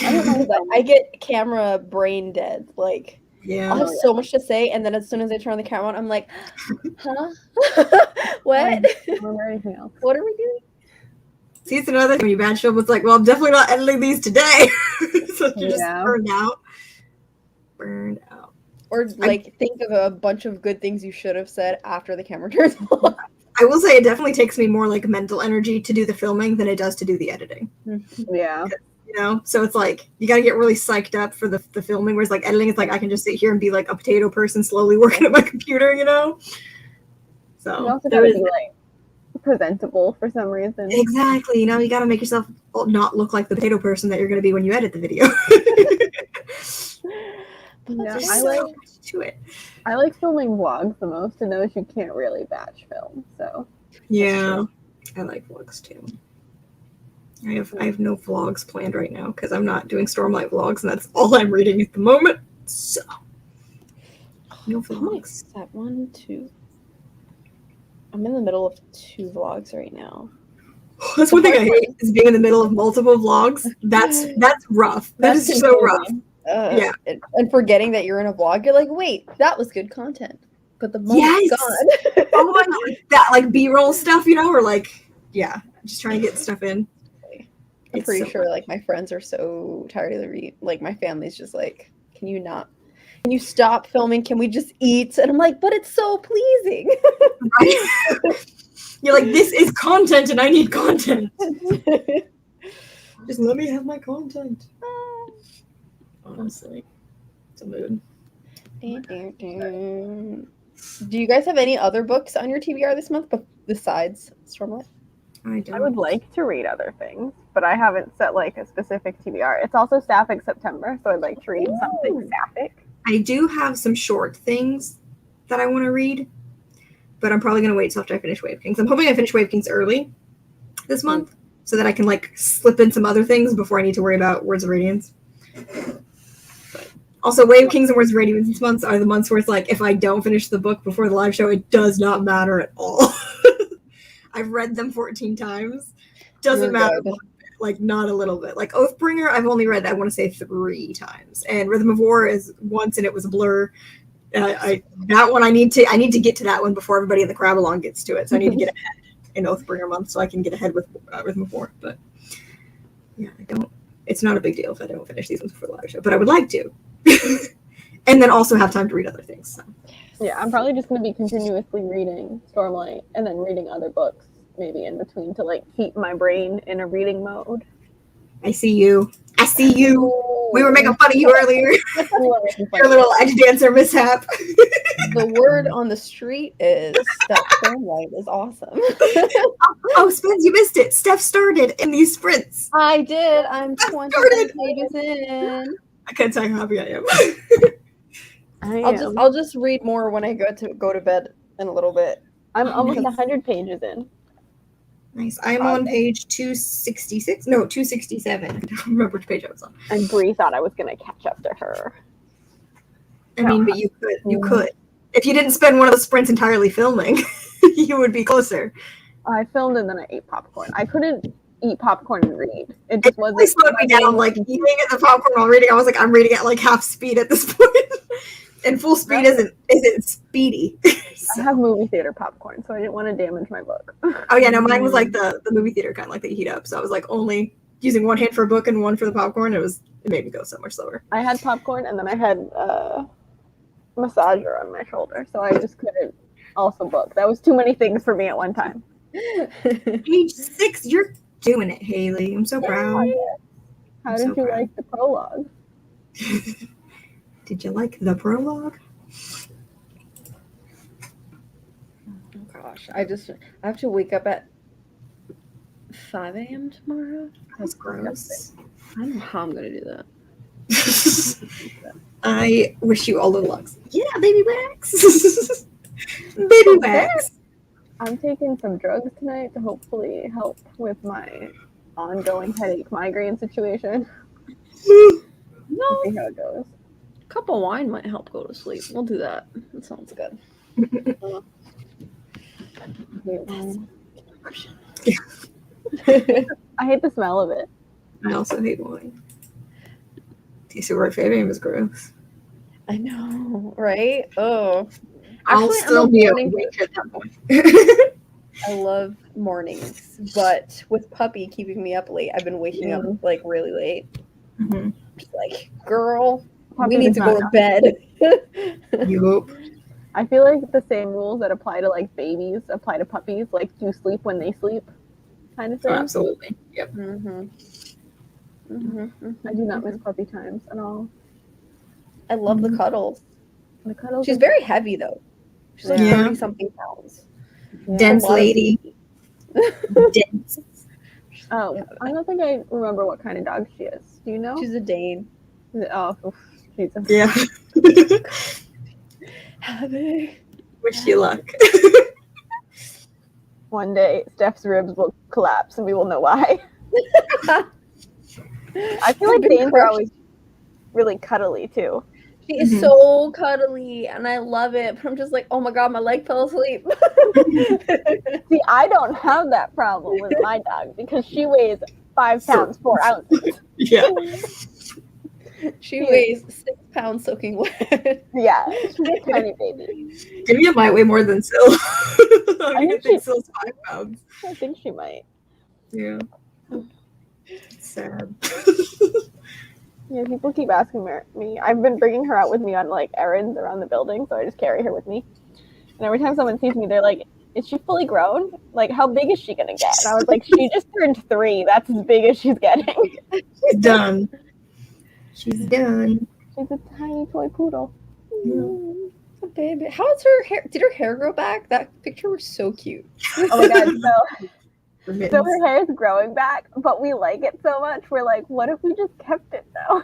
I don't know. I get camera brain dead. Like,
Yeah.
I'll have so much to say, and then as soon as I turn the camera on, I'm like, huh? What?
I don't remember anything else.
What are we doing?
See, it's another thing when you batch film. It's like, well, I'm definitely not editing these today. So you're just burned out.
Or like think of a bunch of good things you should have said after the camera turns on.
I will say it definitely takes me more like mental energy to do the filming than it does to do the editing.
Yeah.
You know, so it's like you got to get really psyched up for the filming. Whereas like editing, it's like I can just sit here and be like a potato person slowly working at my computer. You know. So
You also gotta be like presentable for some reason.
Exactly. You know, you got to make yourself not look like the potato person that you're going to be when you edit the video.
Yeah,
I
like filming vlogs the most, and those you can't really batch film. So
yeah, I like vlogs too. I have no vlogs planned right now because I'm not doing Stormlight vlogs, and that's all I'm reading at the moment. So No
I'm like
vlogs.
step 1, 2. I'm in the middle of 2 vlogs right now.
That's one thing I hate is being in the middle of multiple vlogs. That's rough. That
That's
is so rough.
confusing.
Yeah.
And forgetting that you're in a vlog, you're like, wait, that was good content. But the moment's
Yes.
gone.
Oh my God. That like B-roll stuff, you know, or like, yeah, just trying to get stuff in.
I'm
It's
pretty
so
sure
rough.
like my friends are so tired of the like my family's just like, can you stop filming? Can we just eat? And I'm like, but it's so pleasing.
Right? You're like, this is content and I need content. Just let me have my content. Honestly. It's a mood.
Do you guys have any other books on your TBR this month besides Stormlight?
I would like to read other things, but I haven't set like a specific TBR. It's also Sapphic September, so I'd like to read something Sapphic.
I do have some short things that I want to read, but I'm probably going to wait till after I finish Wave Kings. I'm hoping I finish Wave Kings early this month so that I can like slip in some other things before I need to worry about Words of Radiance. But also, Wave Kings and Words of Radiance months are the months where it's like, if I don't finish the book before the live show, it does not matter at all. I've read them 14 times. Doesn't matter. Like, not a little bit. Like, Oathbringer, I've only read, I want to say, 3 times. And Rhythm of War is once, and it was a blur. That one, I need to get to that one before everybody in the crowd along gets to it. So I need to get ahead in Oathbringer month so I can get ahead with Rhythm of War. But, yeah, it's not a big deal if I don't finish these ones before the live show. But I would like to. And then also have time to read other things. So.
Yeah, I'm probably just going to be continuously reading Stormlight and then reading other books maybe in between to like keep my brain in a reading mode.
I see you. We were making fun of you earlier. Your little edge dancer mishap.
The word on the street is that Stormlight is awesome.
Oh, Spence, you missed it. Steph started in these sprints.
I did. I'm 20 pages in.
I can't tell you how happy I am.
I'll just read more when I go to bed in a little bit.
I'm almost 100 pages in.
Nice. I'm on page 266. No, 267. I don't remember which page I was on.
And Bree thought I was going to catch up to her.
I mean, but you could. If you didn't spend one of the sprints entirely filming, you would be closer.
I filmed and then I ate popcorn. I couldn't eat popcorn and read. It just wasn't.
It slowed me down. Like eating the popcorn while reading, I was like, I'm reading at like half speed at this point. And full speed isn't speedy.
I have movie theater popcorn, so I didn't want to damage my book.
Oh yeah, no, mine was like the movie theater kind, like that you heat up. So I was like only using one hand for a book and one for the popcorn. It made me go so much slower. I
had popcorn and then I had massager on my shoulder, so I just couldn't also book. That was too many things for me at one time.
Page 6, you're doing it, Haley. I'm so proud.
How did you like the prologue?
Did you like the prologue?
Oh gosh, I have to wake up at 5 a.m. tomorrow.
That's gross.
I don't know how I'm gonna do that.
I wish you all the luck. Yeah, baby wax. Baby wax.
I'm taking some drugs tonight to hopefully help with my ongoing headache migraine situation.
No.
See how it goes.
A cup of wine might help go to sleep. We'll do that. That sounds good.
I hate the smell of it.
I also hate wine. Tasty word favorite was gross.
I know, right? Oh.
I'll still be awake at that point.
I love mornings, but with puppy keeping me up late, I've been waking up like really late.
Mm-hmm.
Just like, girl, puppy, we need to go to bed.
Yup.
I feel like the same rules that apply to like babies apply to puppies, like do sleep when they sleep, kind of thing.
Oh, absolutely. Yep.
I do not miss puppy times at all.
I love the cuddles.
The cuddles.
She's very heavy though. She's like 30 something pounds.
Yeah. Dense lady. Dense.
Oh, I don't think I remember what kind of dog she is. Do you know?
She's a Dane.
Oh, Jesus.
Yeah. Wish you luck.
One day, Steph's ribs will collapse, and we will know why. I feel like Danes are always really cuddly too.
She is so cuddly, and I love it. But I'm just like, oh my god, my leg fell asleep.
See, I don't have that problem with my dog because she weighs 5 pounds 4 ounces.
Yeah.
She weighs 6 pounds soaking wet.
Yeah, she's a tiny baby.
Divya might weigh more than Syl. I think Syl's 5 pounds.
I think she might.
Yeah. It's sad.
Yeah, people keep asking me. I've been bringing her out with me on like errands around the building, so I just carry her with me. And every time someone sees me, they're like, "Is she fully grown? Like, how big is she gonna get?" And I was like, "She just turned 3. That's as big as she's getting."
She's done. She's done.
She's a tiny toy poodle.
A baby. How is her hair? Did her hair grow back? That picture was so cute.
Oh my god! So her hair is growing back, but we like it so much. We're like, what if we just kept it though?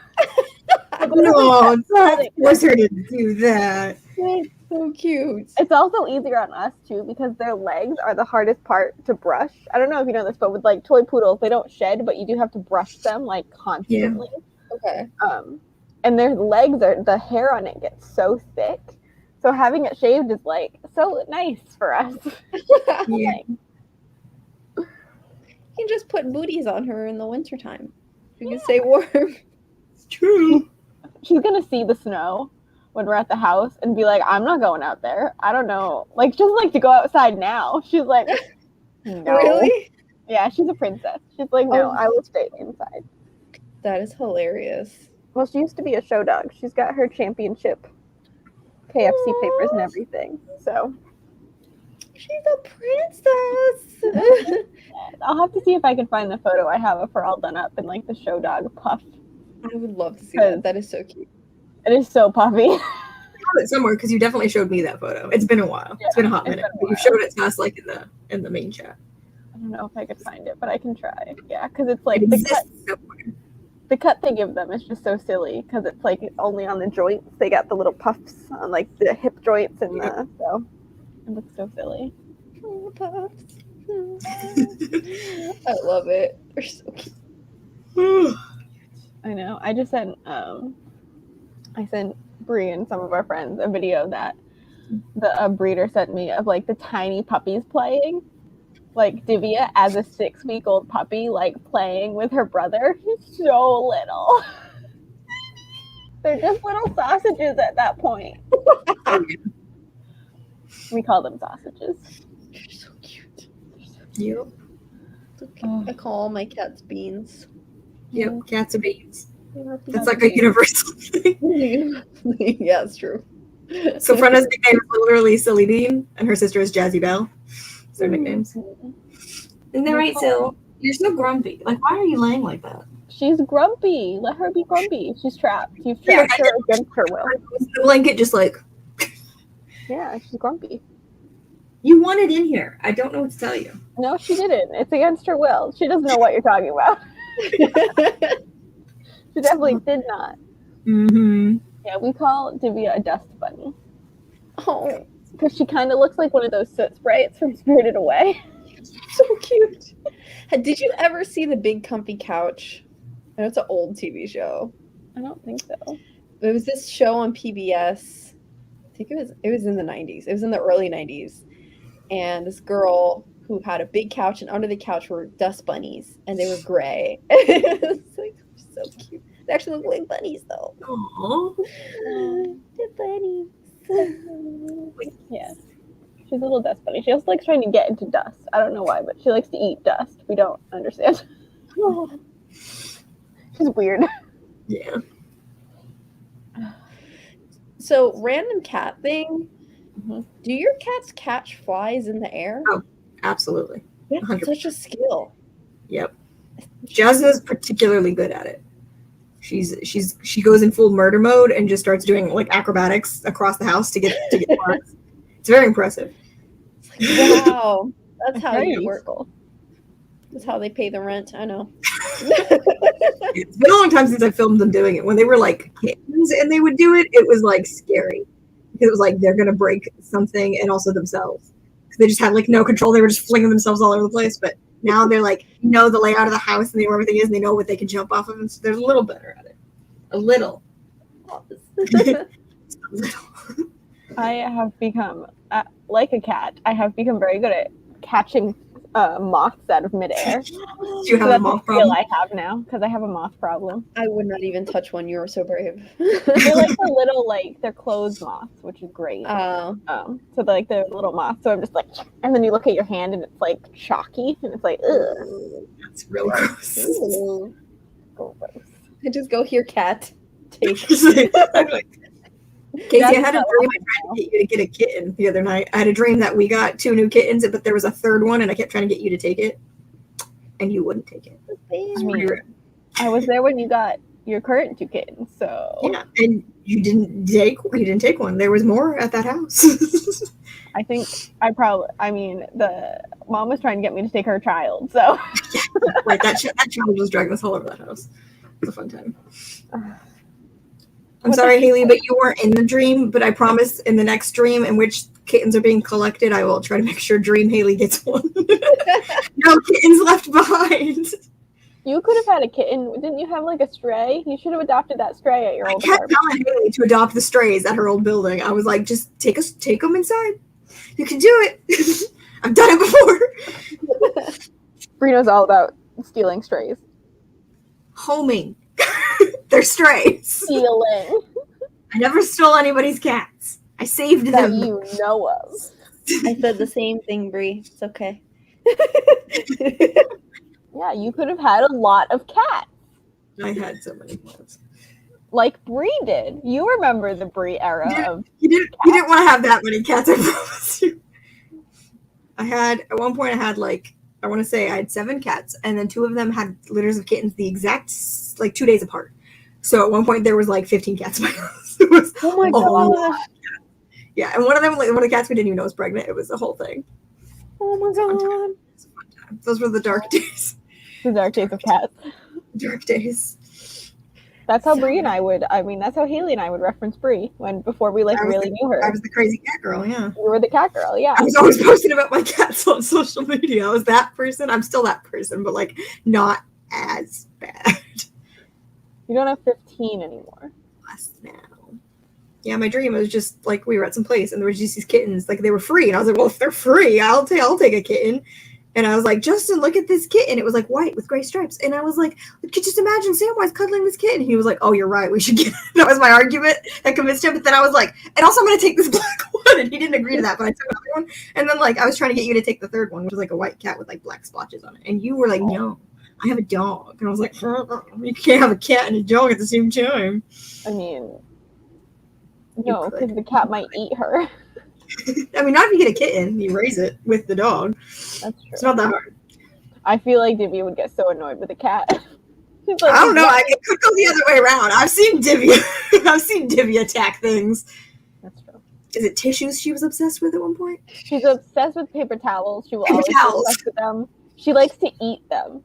No, don't force her to do that.
That's so cute.
It's also easier on us too because their legs are the hardest part to brush. I don't know if you know this, but with like toy poodles, they don't shed, but you do have to brush them like constantly.
Okay.
And their legs are the hair on it gets so thick. So having it shaved is like so nice for us.
Yeah.
You can just put booties on her in the wintertime. You can stay warm.
It's true.
She's gonna see the snow when we're at the house and be like, I'm not going out there. I don't know. Like, she doesn't like to go outside now. She's like, no.
Really?
Yeah, she's a princess. She's like, no, I will stay inside.
That is hilarious.
Well, she used to be a show dog. She's got her championship KFC papers and everything. So
she's a princess.
I'll have to see if I can find the photo I have of her all done up in like the show dog puff.
I would love to see that. That is so cute.
It is so puffy.
I have it somewhere because you definitely showed me that photo. It's been a while. Yeah, it's been a hot minute. But you showed it to us like in the main chat.
I don't know if I could find it, but I can try. Yeah, because it's like the cut they give them is just so silly because it's like only on the joints. They got the little puffs on like the hip joints and so it looks so silly.
Oh, puffs. I love it. They're so cute.
I know. I just sent Bree and some of our friends a video that the breeder sent me of like the tiny puppies playing. Like Divya as a 6-week-old puppy, like playing with her brother. He's so little. They're just little sausages at that point. We call them sausages.
They're so cute.
Yep.
I call all my cats beans.
Yep, cats are beans. That's like a universal thing.
Yeah, it's true.
So Brenna's nickname is literally Silly Bean, and her sister is Jazzy Belle. That's their nicknames. Isn't that right, Sil? You're so grumpy. Like, why are you laying like that?
She's grumpy. Let her be grumpy. She's trapped. You've trapped her against her will.
The blanket just like...
Yeah, she's grumpy.
You want it in here. I don't know what to tell you.
No, she didn't. It's against her will. She doesn't know what you're talking about. She definitely did not.
Mm-hmm.
Yeah, we call Divya a dust bunny.
Oh.
Because she kind of looks like one of those soot sprites from Spirited Away.
So cute. Did you ever see The Big Comfy Couch? I know it's an old TV show.
I don't think so.
It was this show on PBS. I think it was in the 90s. It was in the early 90s. And this girl who had a big couch, and under the couch were dust bunnies, and they were gray. It's like so cute. They actually look like bunnies, though.
Aww.
They're bunnies.
Yeah. She's a little dust bunny. She also likes trying to get into dust. I don't know why, but she likes to eat dust. We don't understand. She's weird.
Yeah.
So, random cat thing. Mm-hmm. Do your cats catch flies in the air?
Oh, absolutely.
That's such a skill.
Yep. Jasmine is particularly good at it. She goes in full murder mode and just starts doing like acrobatics across the house to get flies. It's very impressive.
It's like, wow, that's how
very
you work.
useful.
That's how they pay the rent. I know.
It's been a long time since I filmed them doing it. When they were like kittens and they would do it, it was like scary because it was like they're gonna break something and also themselves. They just had like no control. They were just flinging themselves all over the place. But now they're like know the layout of the house and they know where everything is and they know what they can jump off of, and so they're a little better at it. A little.
I have become, like a cat, I have become very good at catching moths out of midair.
Do you have a moth problem?
I have now, because I have a moth problem.
I would not even touch one. You are so brave.
They're like the little, they're clothes moths, which is great.
Oh.
So they're like the little moths. So I'm just like, and then you look at your hand and it's like chalky, and it's like, ugh.
That's real gross.
Gross.
I just go here, cat. Take.
Casey, I had a dream I tried to get you to get a kitten the other night. I had a dream that we got 2 new kittens, but there was a third one, and I kept trying to get you to take it, and you wouldn't take it.
I was there when you got your current 2 kittens, so
yeah, and you didn't take one. There was more at that house.
I think the mom was trying to get me to take her child, so
right, that child was dragging us all over that house. It was a fun time. I'm sorry, Haley, but you weren't in the dream. But I promise in the next dream in which kittens are being collected, I will try to make sure Dream Haley gets one. No kittens left behind.
You could have had a kitten. Didn't you have like a stray? You should have adopted that stray at your old
apartment.
apartment.
I kept telling Haley to adopt the strays at her old building. I was like, just take them inside. You can do it. I've done it before.
Brino's all about stealing strays.
Homing. They're strays.
Stealing.
I never stole anybody's cats. I saved
That
them.
you know of.
I said the same thing, Brie. It's okay.
Yeah, you could have had a lot of cats.
I had so many cats.
Like Brie did. You remember the Brie era of
You didn't want to have that many cats, I promise you. At one point I had I want to say I had 7 cats, and then 2 of them had litters of kittens the exact 2 days apart. So at one point there was 15 cats in my house. It was
Oh my gosh.
Yeah, and one of them, one of the cats we didn't even know was pregnant. It was the whole thing.
Oh my god.
Those were the dark days.
the dark days of cats.
Dark days.
That's how Brie and I would. That's how Haley and I would reference Brie before we really knew her.
I was the crazy cat girl. Yeah.
You were the cat girl. Yeah.
I was always posting about my cats on social media. I was that person. I'm still that person, but not as bad.
You don't have 15 anymore.
Less now. Yeah, my dream was just we were at some place and there was just these kittens. They were free, and I was like, well, if they're free, I'll take a kitten. And I was like, Justin, look at this kitten. It was white with gray stripes. And I was like, could you just imagine Samwise cuddling this kitten? And he was like, oh, you're right. We should get it. That was my argument. I convinced him. But then I was like, and also I'm going to take this black one. And he didn't agree to that. But I took another one. And then I was trying to get you to take the third one, which was a white cat with black splotches on it. And you were like, no, I have a dog. And I was like, you can't have a cat and a dog at the same time.
I mean, no, because the cat might eat her.
I mean, not if you get a kitten, you raise it with the dog.
That's true.
It's not that hard.
I feel like Divya would get so annoyed with a cat.
I don't know. It could go the other way around. I've seen Divya attack things.
That's true.
Is it tissues she was obsessed with at one point?
She's obsessed with paper towels. She will always be obsessed with them. She likes to eat them,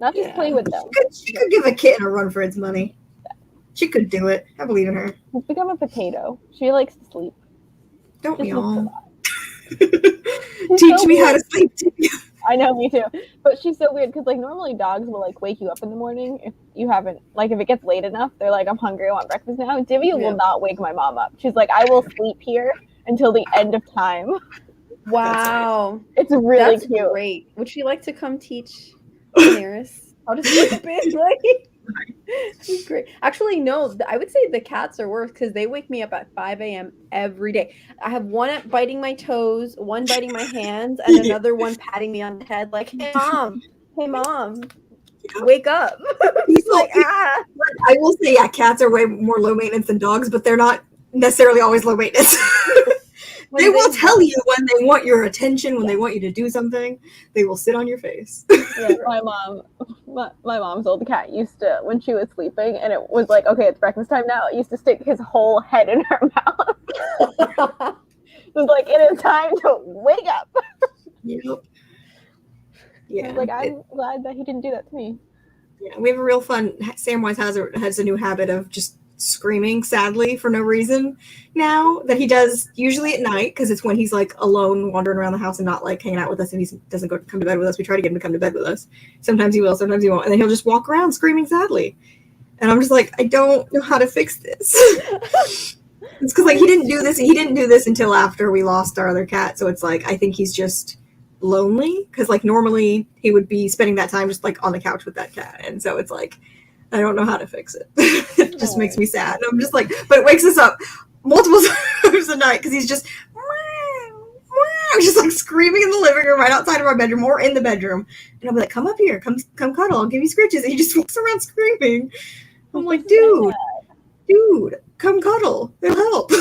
not just play with them.
She could give a kitten a run for its money. She could do it. I believe in her.
She's become a potato. She likes to sleep.
Don't we
Just
all? Teach me how to sleep.
I know, me too. But she's so weird because normally dogs will wake you up in the morning if you haven't if it gets late enough. They're like, I'm hungry, I want breakfast now. Divya will not wake my mom up. She's like, I will sleep here until the end of time.
Wow.
It's really
That's
cute.
Great. Would she like to come teach Daenerys how to sleep in? She's great. Actually, no, I would say the cats are worse because they wake me up at 5 a.m. every day. I have one biting my toes, one biting my hands, and another one patting me on the head hey, mom, wake up. He's
I will say, cats are way more low maintenance than dogs, but they're not necessarily always low maintenance. They will tell you when they want your attention, when they want you to do something. They will sit on your face.
Yeah, my mom's old cat used to, when she was sleeping, and it was okay, it's breakfast time now, it used to stick his whole head in her mouth. It was it is time to wake up.
Yep. Yeah.
I was I'm glad that he didn't do that to me.
Yeah, we have a real fun. Samwise has a new habit of just screaming sadly for no reason now that he does usually at night because it's when he's alone wandering around the house and not hanging out with us, and he doesn't come to bed with us. We try to get him to come to bed with us. Sometimes he will, sometimes he won't, and then he'll just walk around screaming sadly. And I'm just like, I don't know how to fix this. It's because like he didn't do this until after we lost our other cat. So it's like I think he's just lonely because like normally he would be spending that time just like on the couch with that cat, and so it's like I don't know how to fix it. It just makes me sad. And I'm just like, but it wakes us up multiple times a night because he's just just like screaming in the living room right outside of our bedroom or in the bedroom, and I'll be like, come up here, come cuddle, I'll give you scritches, and he just walks around screaming. I'm like, dude, come cuddle, it'll help.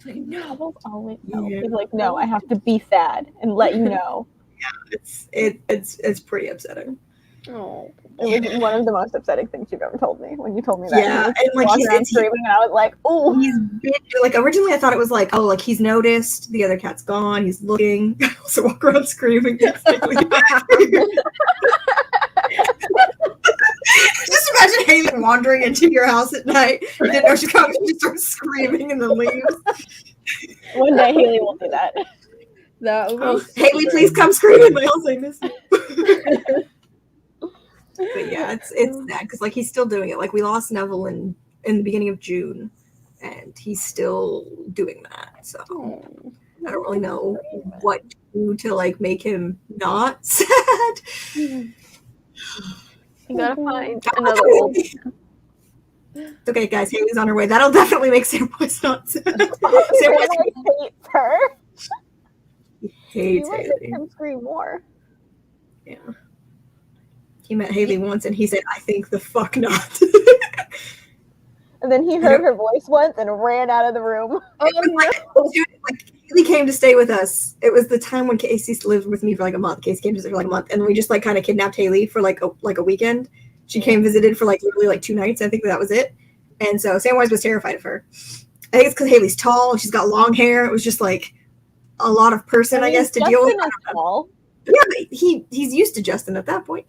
Like, no, always help. He's like, no, I have to be sad and let you know.
Yeah, it's pretty upsetting.
Oh,
it was one of the most upsetting things you've ever told me when you told me that.
Yeah, and like
he's screaming, and I was like, oh,
he's been, like originally I thought it was like, oh, like he's noticed the other cat's gone, he's looking. I also walk around screaming. Just imagine Haley wandering into your house at night. You didn't know she's coming. She just starts screaming and then leaves.
One day Haley will do that.
Haley, please come scream in my house. I miss you. But yeah, it's sad because like he's still doing it. Like we lost Neville in the beginning of June, and he's still doing that. So I don't really know what to do to like make him not sad.
You gotta find another old.
It's okay, guys. Haley's on her way. That'll definitely make Samwise not sad.
Samwise hates her.
He hates
Haley.
Haley.
Him scream more.
Yeah. He met Haley once, and he said, "I think the fuck not."
And then he heard her voice once and ran out of the room.
Oh no! Like Haley came to stay with us. It was the time when Casey lived with me for like a month. Casey came to stay for like a month, and we just like kind of kidnapped Haley for like a weekend. She came visited for like literally like 2 nights. I think that was it. And so Samwise was terrified of her. I think it's because Haley's tall and she's got long hair. It was just like a lot I guess, to deal with.
Tall.
Yeah, but he's used to Justin at that point,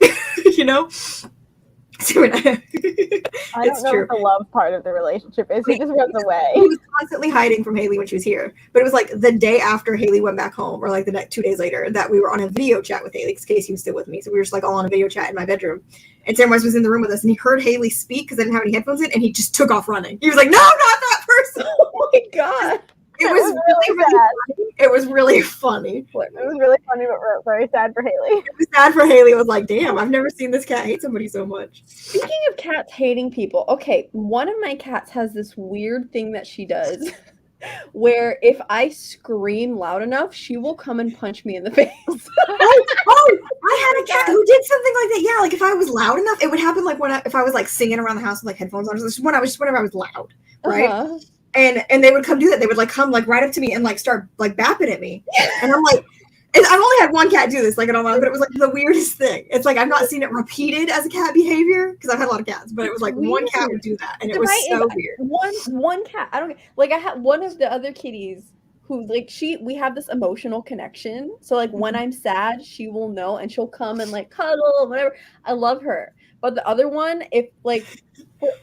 you know. So
I don't know what the love part of the relationship is. He just runs away.
He was constantly hiding from Haley when she was here. But it was like the day after Haley went back home, or like the next 2 days later, that we were on a video chat with Haley because Casey was still with me. So we were just like all on a video chat in my bedroom. And Samwise was in the room with us, and he heard Haley speak because I didn't have any headphones in, and he just took off running. He was like, "No, not that person!"
Oh my god!
It was really funny. It was really funny.
It was really funny, but very sad for Haley.
It was sad for Haley. It was like, damn, I've never seen this cat hate somebody so much.
Speaking of cats hating people, okay, one of my cats has this weird thing that she does where if I scream loud enough, she will come and punch me in the face.
I had a cat who did something like that. Yeah, like if I was loud enough, it would happen like if I was like singing around the house with like headphones on. Just whenever I was loud, right?
Uh-huh.
And they would come do that. They would like come like right up to me and like start like bapping at me. And I'm like, and I've only had one cat do this, like I don't know, but it was like the weirdest thing. It's like I've not seen it repeated as a cat behavior because I've had a lot of cats, but it was like one cat would do that, and it was so weird.
One cat, I don't like. I had one of the other kitties who like we have this emotional connection. So like when I'm sad, she will know and she'll come and like cuddle, whatever. I love her. But the other one, if like.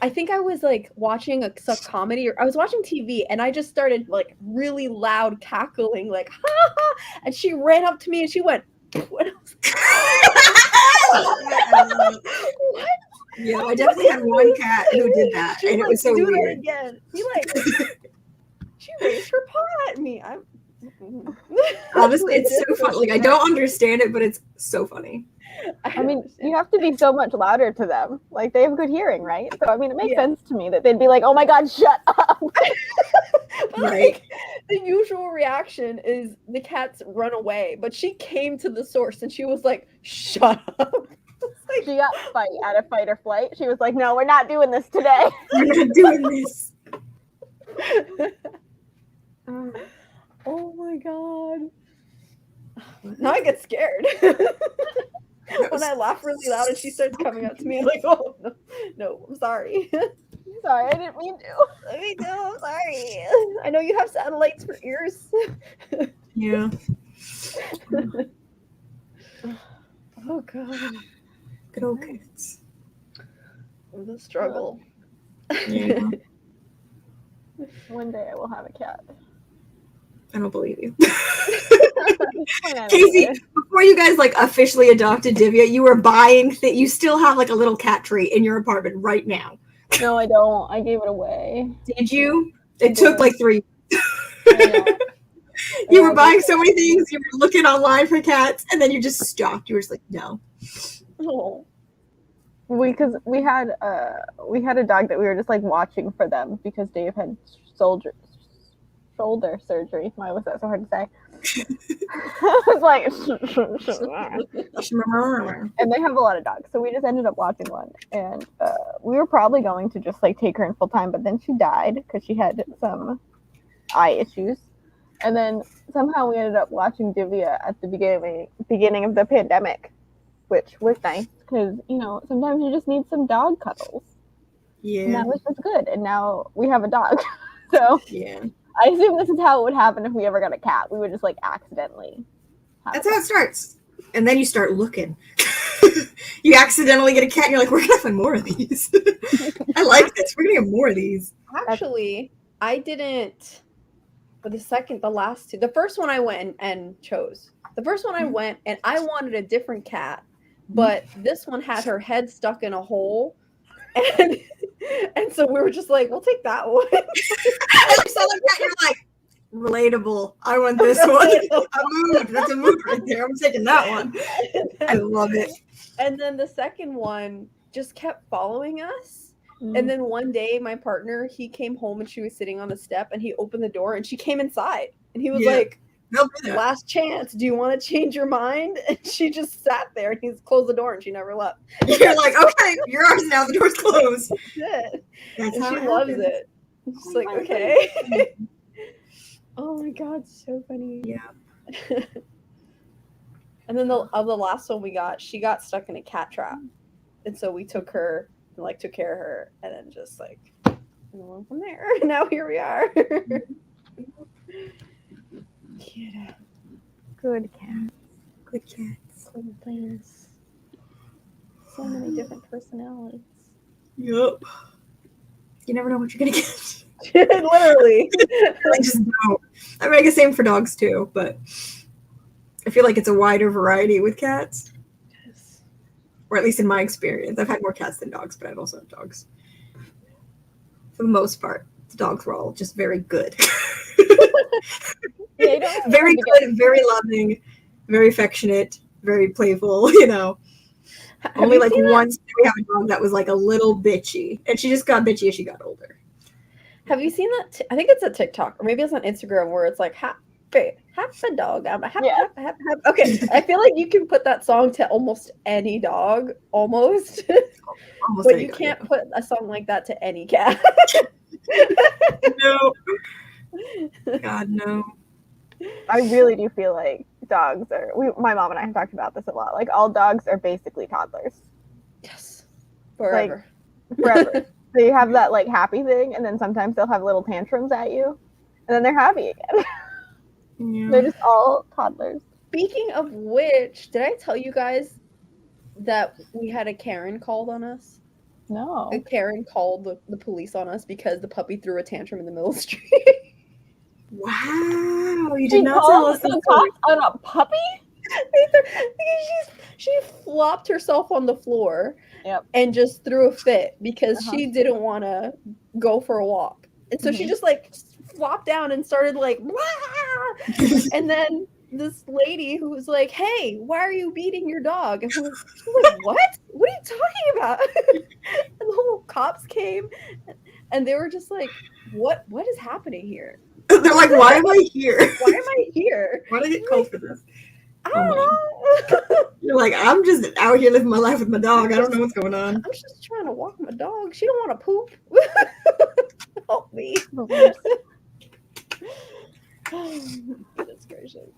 I think I was like watching a comedy, or I was watching TV, and I just started like really loud cackling, like ha ha, and she ran up to me and she went, "What?" What?
Yeah, I definitely had one cat who did that, and it was so weird.
That again. She raised her paw at me.
Honestly, it's so funny. Like I don't understand it, but it's so funny.
I mean, you have to be so much louder to them. Like, they have good hearing, right? So, I mean, it makes sense to me that they'd be like, oh my God, shut up.
But, like, the usual reaction is the cats run away. But she came to the source and she was like, shut up. Like,
she got out of fight or flight. She was like, no, we're not doing this today.
We're not doing this.
Oh my God. Now I get scared. When I laugh really loud and she starts coming up to me, I'm like, oh, no, I'm sorry.
Sorry, I didn't mean to.
Me too, I'm sorry. I know you have satellites for ears.
Yeah.
Oh, God.
Good old kids.
The struggle.
Yeah.
One day I will have a cat.
I don't believe you. Casey, before you guys like officially adopted Divya, you were buying you still have like a little cat tree in your apartment right now.
No, I don't. I gave it away.
Did you? It took like 3.
I know.
You were buying so many things. You were looking online for cats, and then you just stopped. You were just like, no.
Oh. Because we had a dog that we were just like watching for them because Dave had shoulder surgery. Why was that so hard to say? I was like, and they have a lot of dogs, so we just ended up watching one, and we were probably going to just like take her in full time, but then she died because she had some eye issues, and then somehow we ended up watching Divya at the beginning of the pandemic, which was nice because sometimes you just need some dog cuddles.
Yeah,
and that was just good. And now we have a dog, so
yeah.
I assume this is how it would happen if we ever got a cat. We would just like accidentally.
That's how it starts. And then you start looking. You accidentally get a cat and you're like, we're going to find more of these. I like this. We're going to get more of these.
Actually, I didn't, for the last 2. The first one I went and chose. The first one I went and I wanted a different cat, but this one had her head stuck in a hole. And so we were just like, we'll take that one.
And you saw the cat, you're like, relatable. I want this one. A mood. That's a mood right there. I'm taking that one. I love it.
And then the second one just kept following us. And then one day my partner, he came home and she was sitting on the step and he opened the door and she came inside. And he was like, last chance. Do you want to change your mind? And she just sat there and he's closed the door and she never left.
You're like, okay, you're ours now. The door's closed.
That's it.
That's
and
how
she
it
loves
happens.
it. She's like, okay. Oh my God, so funny.
Yeah.
And then the last one we got, she got stuck in a cat trap. And so we took her and like took care of her and then just like went from there. Now here we are. Cute.
Good cat.
Good cats.
Good things. So many different personalities.
Yup. You never know what you're going to get.
Literally.
I just don't. I mean, I guess same for dogs too, but I feel like it's a wider variety with cats.
Yes.
Or at least in my experience. I've had more cats than dogs, but I've also had dogs. For the most part, the dogs were all just very good. Very good, very loving, very affectionate, very playful, Only like once we have a dog that was like a little bitchy. And she just got bitchy as she got older.
Have you seen that? I think it's a TikTok, or maybe it's on Instagram, where it's like, happy dog. I'm happy. Okay, I feel like you can put that song to almost any dog, almost. But you can't put a song like that to any cat.
No. God, no.
I really do feel like dogs are. My mom and I have talked about this a lot. Like all dogs are basically toddlers.
Yes. Forever.
Like, forever. They have that like happy thing, and then sometimes they'll have little tantrums at you, and then they're happy again.
Yeah.
They're just all toddlers.
Speaking of which, did I tell you guys that we had a Karen called on us?
No.
A Karen called the police on us because the puppy threw a tantrum in the middle of the street.
Wow, you did not tell us
the cops on a puppy?
She flopped herself on the floor.
Yep.
And just threw a fit because she didn't want to go for a walk. And so she just like flopped down and started like, blah! And then this lady who was like, hey, why are you beating your dog? And she was like, what? What are you talking about? And the whole cops came and they were just like, what is happening here?
They're like, why am I here?
Why am I here?
Why did I get called for this?
I don't know.
You're like, I'm just out here living my life with my dog. I don't know what's going on.
I'm just trying to walk my dog. She don't want to poop. Help me. Goodness gracious.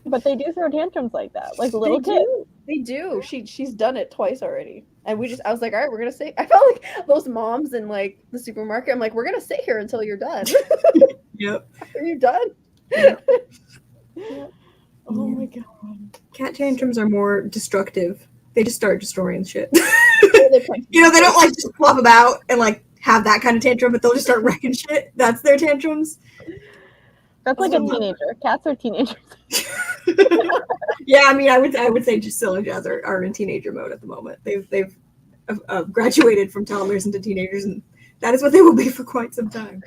But they do throw tantrums like that, like little kids.
They do. She's done it twice already. And I was like, all right, we're gonna sit. I felt like those moms in like the supermarket. I'm like, we're gonna sit here until you're done.
Yep.
Are you done?
Yep.
Yep.
Oh my God.
Cat tantrums are more destructive. They just start destroying shit.
They
don't like just flop about and like have that kind of tantrum, but they'll just start wrecking shit. That's their tantrums.
That's like a teenager. Cats are teenagers.
Yeah, I mean, I would say Giselle and Jazz are in teenager mode at the moment. They've graduated from toddlers into teenagers, and that is what they will be for quite some time.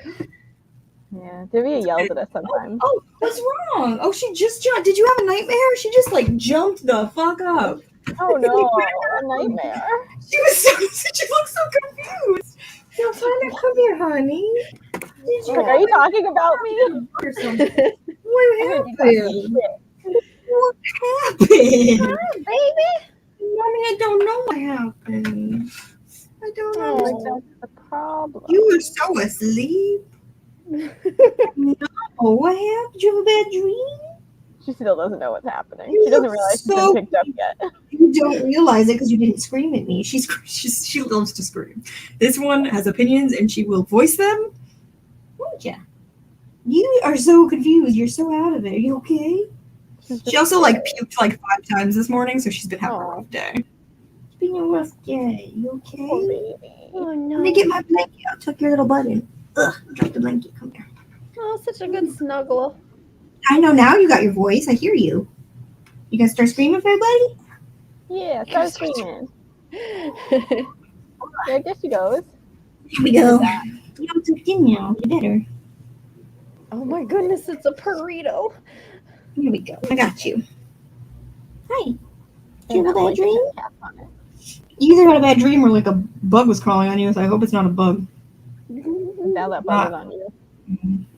Yeah, Divya yells at us sometimes.
Oh, what's wrong? Oh, she just jumped. Did you have a nightmare? She just like jumped the fuck up.
Oh no, a nightmare.
She looked so confused. Yo, Fiona, come here, honey. Did you
Like, are you talking about me?
or something? What happened? What happened?
Baby?
Mommy, I don't know what happened. I don't know.
Oh, that's the problem.
You were so asleep. No, what happened? Did you have a bad dream?
She still doesn't know what's happening.
You
She doesn't
look
realize she's
so
been picked up yet.
You don't realize it because you didn't scream at me. She loves to scream. This one has opinions and she will voice them. Won't ya? You are so confused. You're so out of it. Are you okay? She also like puked like 5 times this morning, so she's been having a rough day. It's been a rough day. You okay?
Oh, baby.
Oh no.
Let me get my blanket. I'll tuck your little butt in. Ugh, drop the blanket. Come here.
Oh, such a good snuggle.
I know now you got your voice. I hear you. You gonna start screaming for everybody?
Yeah, start screaming. Yeah, there she goes.
Here we go. You don't tucked in now. You better.
Oh my goodness, it's a burrito.
Here we go. I got you. Hi. Did
And
you have a
that
bad
blanket
dream?
has cats on it.
You either had a bad dream or like a bug was crawling on you, so I hope it's not a bug.
Now that bug is on you.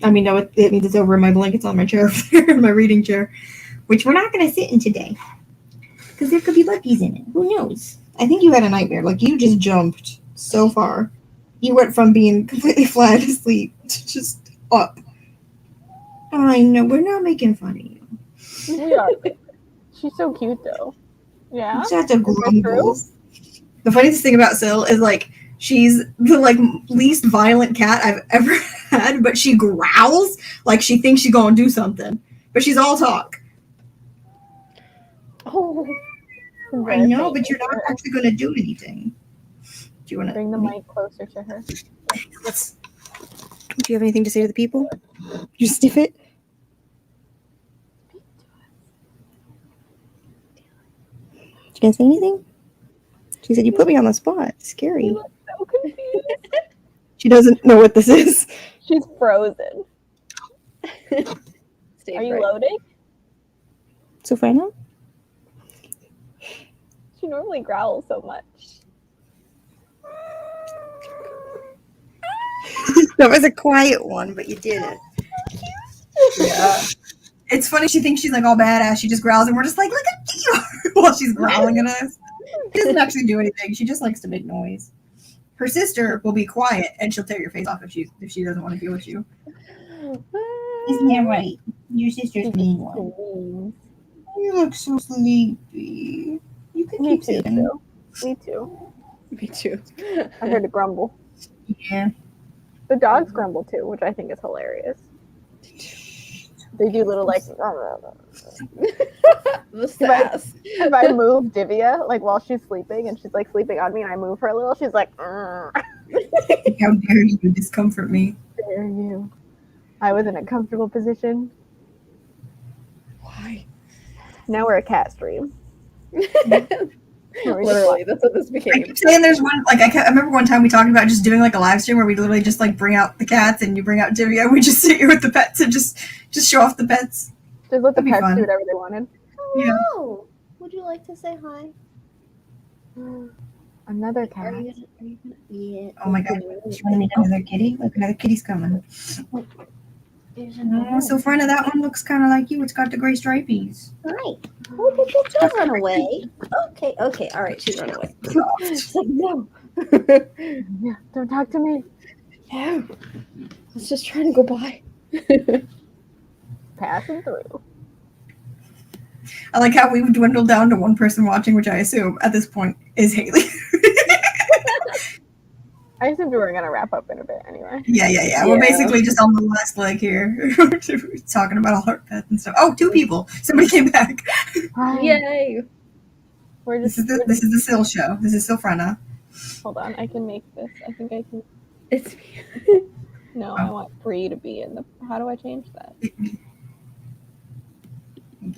I mean, no, it means it's over in my blankets on my chair, my reading chair, which we're not going to sit in today because there could be buggies in it. Who knows? I think you had a nightmare. Like, you just jumped so far. You went from being completely flat asleep to just up. I know, we're not making fun of you.
We are. She's so cute, though. Yeah.
You just have to
Is that
grumble.
true?
The funniest thing about Syl is, like, she's the, like, least violent cat I've ever had, but she growls like she thinks she's gonna do something. But she's all talk.
Oh,
I know, but you're not actually gonna do anything. Do you wanna
Bring the mic closer to her.
Let's. Do you have anything to say to the people? You sniff it? She gonna say anything? She said you put me on the spot. It's scary.
So confused.
She doesn't know what this is.
She's frozen.
stay
Are you
bright.
loading?
Sophia?
She normally growls so much.
That was a quiet one, but you did it. Yeah. It's funny, she thinks she's like all badass. She just growls, and we're just like, look at you while she's growling at us. She doesn't actually do anything. She just likes to make noise. Her sister will be quiet, and she'll tear your face off if she doesn't want to deal with you. Isn't that right? Your sister's mean one. You look so sleepy. You can
Me
keep
too,
sitting.
Phil. Me too.
Me too.
I heard a grumble.
Yeah.
The dogs grumble too, which I think is hilarious. They do little like.
The sass.
If I move Divya like while she's sleeping and she's like sleeping on me and I move her a little, she's like,
How dare you discomfort me?
dare you? I was in a comfortable position.
Why?
Now we're a cat stream.
Literally, that's what this
I
became.
keep saying there's one, like, I remember one time we talked about just doing like a live stream where we literally just like bring out the cats and you bring out Divya and we just sit here with the pets and just show off the pets.
Just let the
That'd be
pets
fun.
do whatever they wanted.
Yeah.
Hello. Would you like to say hi?
Another
Are
cat.
you gonna? Yeah.
Oh my god. Do you want to meet another kitty? Look, another kitty's coming.
There's
Oh,
another.
so front of that one looks kind of like you. It's got the gray stripies.
Hi. Oh, don't run away. Okay. All right. She's run away. It's like, no.
Yeah, don't talk to me.
Yeah. I was just trying to go by.
Passing through.
I like how we've dwindled down to one person watching, which I assume at this point is Haley.
I assumed we were gonna wrap up in a bit anyway.
Yeah. We're
Yeah.
basically just on the last leg here. Talking about all our pets and stuff. Oh, 2 people. Somebody came back.
Yay.
We're
This
just.
is the Syl show. This is Sylfrena.
Hold on, I can make this. I think I can.
It's
No, I want Bree to be in the. How do I change that?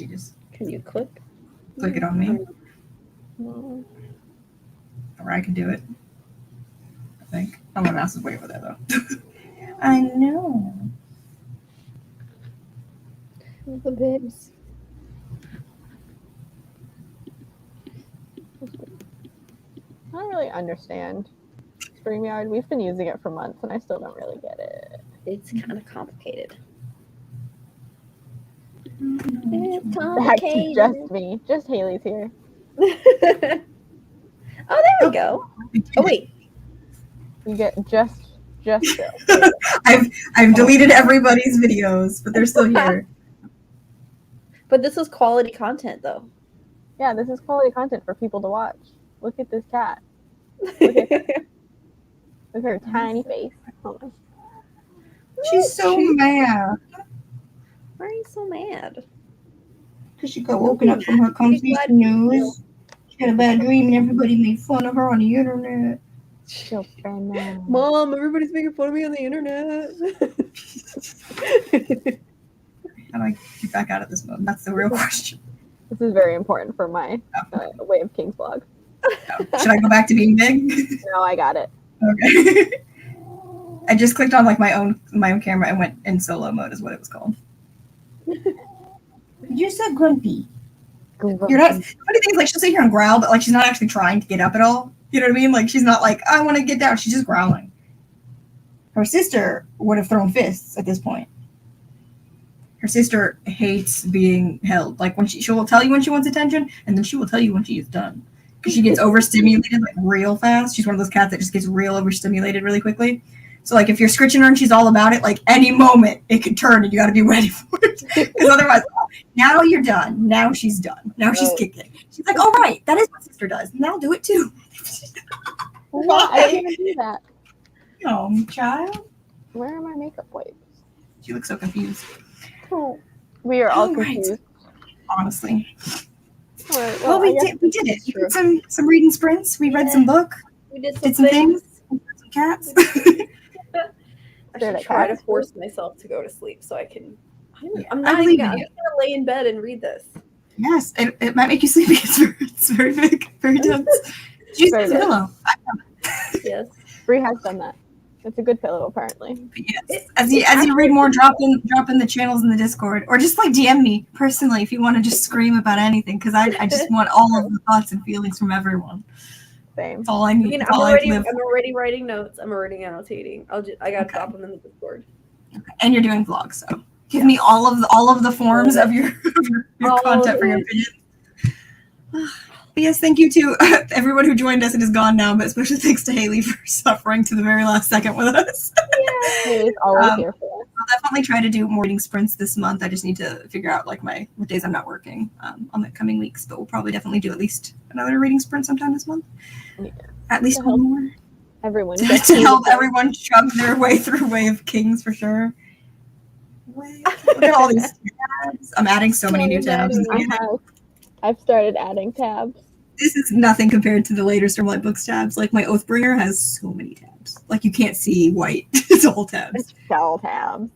you just
Can you click?
click it on me,
No.
or I can do it. I think. Oh, my mouse is way over there though. I know.
The bibs.
I don't really understand StreamYard. We've been using it for months, and I still don't really get it.
It's kind of complicated.
It's
It's
That's
complicated.
just me. Just Haley's here.
Oh, there we go. Oh, wait.
You get just Phil.
I've deleted everybody's videos, but they're still here.
But this is quality content, though.
Yeah, this is quality content for people to watch. Look at this cat. Look at her tiny face. Hold on.
She's so mad
Why are you so mad?
because she got woken up from her comfy snooze. She had a bad dream and everybody made fun of her on the internet.
She'll spend that.
Mom, everybody's making fun of me on the internet.
How do I get back out of this mode? That's the real question.
This is very important for my Way of Kings blog.
Should I go back to being big?
No, I got it.
Okay. I just clicked on like my own camera and went in solo mode is what it was called. You're so grumpy. You're not. Funny thing is, like, she'll sit here and growl, but like she's not actually trying to get up at all. You know what I mean? Like she's not like, I want to get down. She's just growling. Her sister would have thrown fists at this point. Her sister hates being held. Like when she will tell you when she wants attention, and then she will tell you when she is done. Because she gets overstimulated like real fast. She's one of those cats that just gets real overstimulated really quickly. So like if you're scritching her and she's all about it, like any moment it could turn and you got to be ready for it. Because otherwise, now you're done. Now she's done. Now she's kicking. She's like, all right, that is what sister does. And I'll do it too.
What? I didn't even do that.
No, child.
Where are my makeup wipes?
She looks so confused.
We are all
All right.
confused.
Honestly.
All right,
Well, we
I guess
did it. We
true.
did some reading sprints. We read some book.
We did
Did some things. We did some cats.
I should
Did
try
it
to force myself to go to sleep so I can.
Yeah,
I'm
I
not
believe
even.
in
I'm
you.
just gonna lay in bed and read this.
Yes, it might make you sleepy. It's very big, very dense. Use
Very
this
good.
pillow.
Yes.
Bree has done that. It's a good pillow, apparently.
But yes, as you read more, drop in the channels in the Discord, or just like DM me personally if you want to just scream about anything, because I just want all of the thoughts and feelings from everyone.
Same.
That's all I need.
I mean,
That's
I'm
all I
already.
live
I'm already writing notes. I'm already annotating. I gotta drop them in the Discord.
for. And you're doing vlogs, so give me all of the forms of your
All
content
of
for your
it.
opinion. But yes, thank you to everyone who joined us and is gone now, but especially thanks to Haley for suffering to the very last second with us.
Haley's always here for us.
I'll definitely try to do more reading sprints this month. I just need to figure out like what days I'm not working on the coming weeks, but we'll probably definitely do at least another reading sprint sometime this month.
Yeah.
At least
To
one
help
more.
Everyone.
To help everyone chug their way through Way of Kings for sure. Look at all these tabs. I'm adding so many new tabs.
I've started adding tabs.
This is nothing compared to the later Stormlight Books tabs. Like my Oathbringer has so many tabs. Like you can't see white. It's all tabs.
It's shell tabs.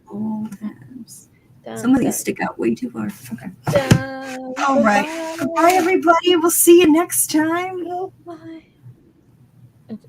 All tabs.
Dun,
Some of
dun,
these stick out way too far. Okay.
dun.
All right. Goodbye, everybody. We'll see you next time.
Bye.
It's